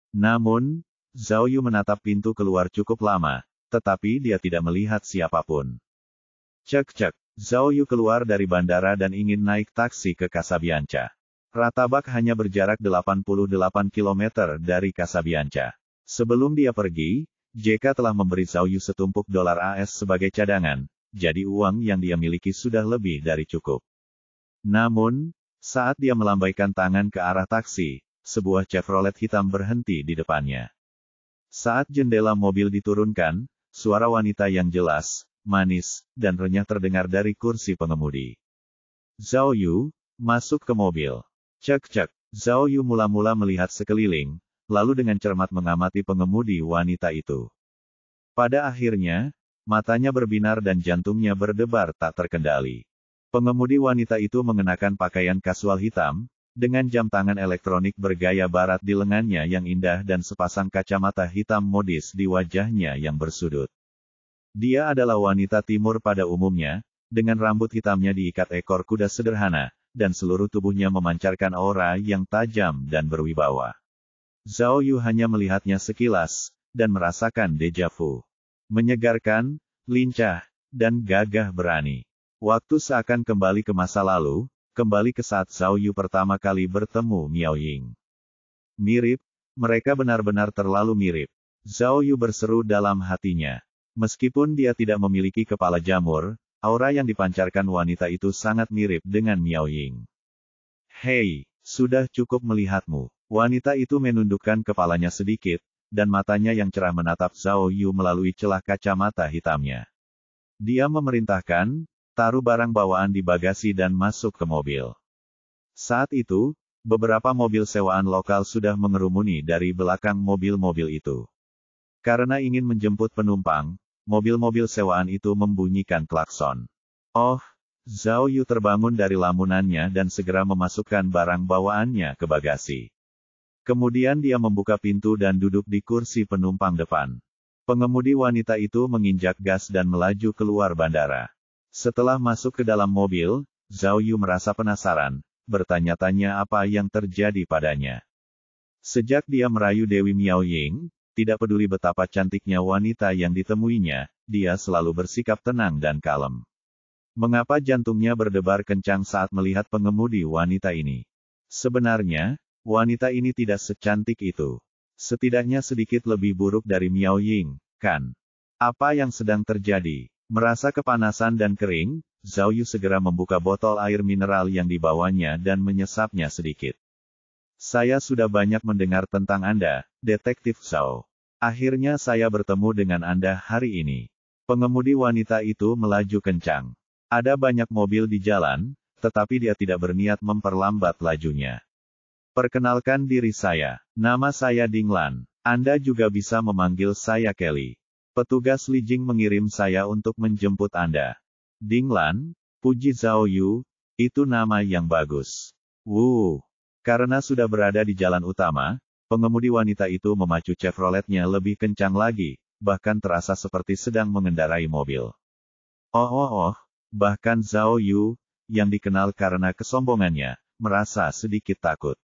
Namun, Zhao Yu menatap pintu keluar cukup lama, tetapi dia tidak melihat siapapun. Cek-cek, Zhao Yu keluar dari bandara dan ingin naik taksi ke Casablanca. Ratabak hanya berjarak 88 km dari Casablanca. Sebelum dia pergi, JK telah memberi Zhao Yu setumpuk dolar AS sebagai cadangan, jadi uang yang dia miliki sudah lebih dari cukup. Namun, saat dia melambaikan tangan ke arah taksi, sebuah Chevrolet hitam berhenti di depannya. Saat jendela mobil diturunkan, suara wanita yang jelas, manis, dan renyah terdengar dari kursi pengemudi. Zhao Yu, masuk ke mobil. Cek-cek, Zhao Yu mula-mula melihat sekeliling, lalu dengan cermat mengamati pengemudi wanita itu. Pada akhirnya, matanya berbinar dan jantungnya berdebar tak terkendali. Pengemudi wanita itu mengenakan pakaian kasual hitam, dengan jam tangan elektronik bergaya barat di lengannya yang indah dan sepasang kacamata hitam modis di wajahnya yang bersudut. Dia adalah wanita timur pada umumnya, dengan rambut hitamnya diikat ekor kuda sederhana, dan seluruh tubuhnya memancarkan aura yang tajam dan berwibawa. Zhao Yu hanya melihatnya sekilas, dan merasakan deja vu. Menyegarkan, lincah, dan gagah berani. Waktu seakan kembali ke masa lalu, kembali ke saat Zhao Yu pertama kali bertemu Miao Ying. Mirip, mereka benar-benar terlalu mirip. Zhao Yu berseru dalam hatinya. Meskipun dia tidak memiliki kepala jamur, aura yang dipancarkan wanita itu sangat mirip dengan Miao Ying. Hei, Sudah cukup melihatmu. Wanita itu menundukkan kepalanya sedikit, dan matanya yang cerah menatap Zhao Yu melalui celah kacamata hitamnya. Dia memerintahkan, taruh barang bawaan di bagasi dan masuk ke mobil. Saat itu, beberapa mobil sewaan lokal sudah mengerumuni dari belakang mobil-mobil itu. Karena ingin menjemput penumpang, mobil-mobil sewaan itu membunyikan klakson. Oh, Zhao Yu terbangun dari lamunannya dan segera memasukkan barang bawaannya ke bagasi. Kemudian dia membuka pintu dan duduk di kursi penumpang depan. Pengemudi wanita itu menginjak gas dan melaju keluar bandara. Setelah masuk ke dalam mobil, Zhao Yu merasa penasaran, bertanya-tanya apa yang terjadi padanya. Sejak dia merayu Dewi Miao Ying, tidak peduli betapa cantiknya wanita yang ditemuinya, dia selalu bersikap tenang dan kalem. Mengapa jantungnya berdebar kencang saat melihat pengemudi wanita ini? Sebenarnya, wanita ini tidak secantik itu. Setidaknya sedikit lebih buruk dari Miao Ying, kan? Apa yang sedang terjadi? Merasa kepanasan dan kering, Zhao Yu segera membuka botol air mineral yang dibawanya dan menyesapnya sedikit. Saya sudah banyak mendengar tentang Anda, Detektif Zhao. Akhirnya saya bertemu dengan Anda hari ini. Pengemudi wanita itu melaju kencang. Ada banyak mobil di jalan, tetapi dia tidak berniat memperlambat lajunya. Perkenalkan diri saya. Nama saya Ding Lan. Anda juga bisa memanggil saya Kelly. Petugas Li Jing mengirim saya untuk menjemput Anda. Ding Lan, puji Zhao Yu, itu nama yang bagus. Karena sudah berada di jalan utama, pengemudi wanita itu memacu Chevroletnya lebih kencang lagi, bahkan terasa seperti sedang mengendarai mobil. Bahkan Zhao Yu, yang dikenal karena kesombongannya, merasa sedikit takut.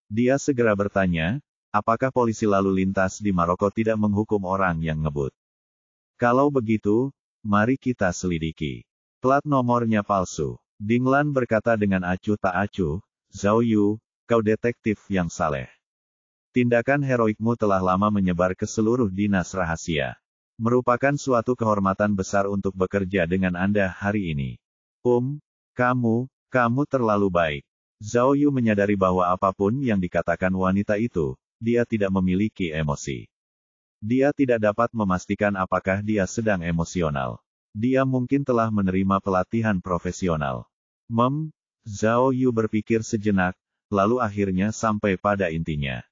Dia segera bertanya, apakah polisi lalu lintas di Maroko tidak menghukum orang yang ngebut? Kalau begitu, mari kita selidiki. Plat nomornya palsu. Ding Lan berkata dengan acuh tak acuh, Zhao Yu, kau detektif yang saleh. Tindakan heroikmu telah lama menyebar ke seluruh dinas rahasia. Merupakan suatu kehormatan besar untuk bekerja dengan Anda hari ini. Kamu terlalu baik. Zhao Yu menyadari bahwa apapun yang dikatakan wanita itu, dia tidak memiliki emosi. Dia tidak dapat memastikan apakah dia sedang emosional. Dia mungkin telah menerima pelatihan profesional. Zhao Yu berpikir sejenak, lalu akhirnya sampai pada intinya.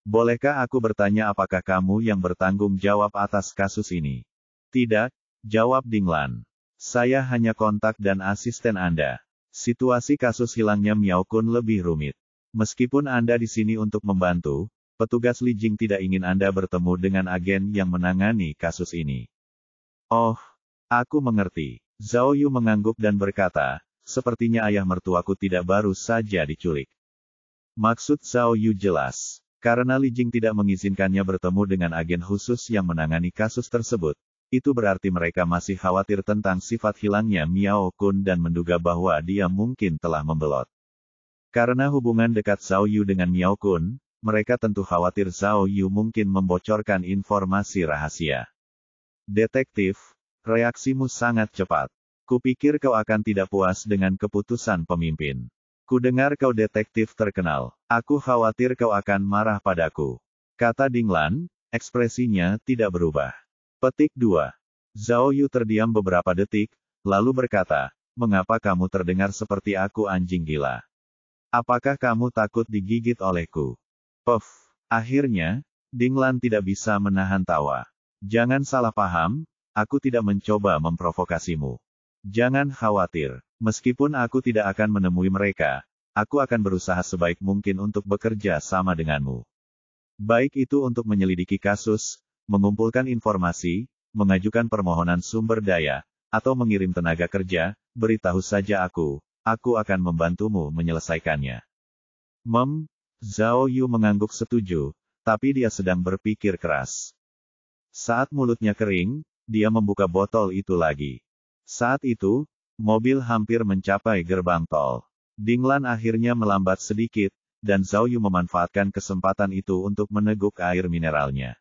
Bolehkah aku bertanya apakah kamu yang bertanggung jawab atas kasus ini? Tidak, jawab Ding Lan. Saya hanya kontak dan asisten Anda. Situasi kasus hilangnya Miao Kun lebih rumit. Meskipun Anda di sini untuk membantu, petugas Li Jing tidak ingin Anda bertemu dengan agen yang menangani kasus ini. Oh, aku mengerti. Zhao Yu mengangguk dan berkata, sepertinya ayah mertuaku tidak baru saja diculik. Maksud Zhao Yu jelas. Karena Li Jing tidak mengizinkannya bertemu dengan agen khusus yang menangani kasus tersebut. Itu berarti mereka masih khawatir tentang sifat hilangnya Miao Kun dan menduga bahwa dia mungkin telah membelot. Karena hubungan dekat Zhao Yu dengan Miao Kun, mereka tentu khawatir Zhao Yu mungkin membocorkan informasi rahasia. Detektif, reaksimu sangat cepat. Kupikir kau akan tidak puas dengan keputusan pemimpin. Kudengar kau detektif terkenal. Aku khawatir kau akan marah padaku. Kata Ding Lan, ekspresinya tidak berubah. Petik 2. Zhao Yu terdiam beberapa detik, lalu berkata, mengapa kamu terdengar seperti aku anjing gila? Apakah kamu takut digigit olehku? Akhirnya, Ding Lan tidak bisa menahan tawa. Jangan salah paham, aku tidak mencoba memprovokasimu. Jangan khawatir, meskipun aku tidak akan menemui mereka, aku akan berusaha sebaik mungkin untuk bekerja sama denganmu. Baik itu untuk menyelidiki kasus, mengumpulkan informasi, mengajukan permohonan sumber daya, atau mengirim tenaga kerja, beritahu saja aku akan membantumu menyelesaikannya. Zhao Yu mengangguk setuju, tapi dia sedang berpikir keras. Saat mulutnya kering, dia membuka botol itu lagi. Saat itu, mobil hampir mencapai gerbang tol. Ding Lan akhirnya melambat sedikit, dan Zhao Yu memanfaatkan kesempatan itu untuk meneguk air mineralnya.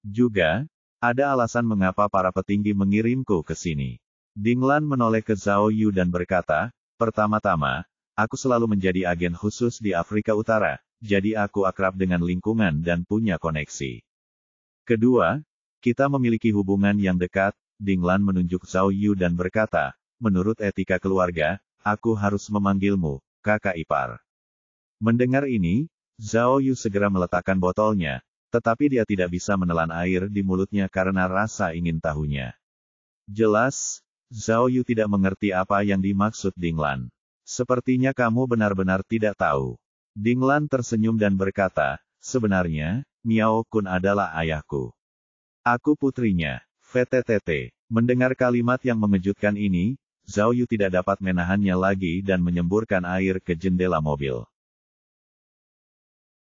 Juga, ada alasan mengapa para petinggi mengirimku ke sini. Ding Lan menoleh ke Zhao Yu dan berkata, pertama-tama, Aku selalu menjadi agen khusus di Afrika Utara, jadi aku akrab dengan lingkungan dan punya koneksi. Kedua, kita memiliki hubungan yang dekat. Ding Lan menunjuk Zhao Yu dan berkata, menurut etika keluarga, aku harus memanggilmu kakak ipar. Mendengar ini, Zhao Yu segera meletakkan botolnya, tetapi dia tidak bisa menelan air di mulutnya karena rasa ingin tahunya. Jelas, Zhao Yu tidak mengerti apa yang dimaksud Ding Lan. Sepertinya kamu benar-benar tidak tahu. Ding Lan tersenyum dan berkata, sebenarnya, Miao Kun adalah ayahku. Aku putrinya, VTTT. Mendengar kalimat yang mengejutkan ini, Zhao Yu tidak dapat menahannya lagi dan menyemburkan air ke jendela mobil.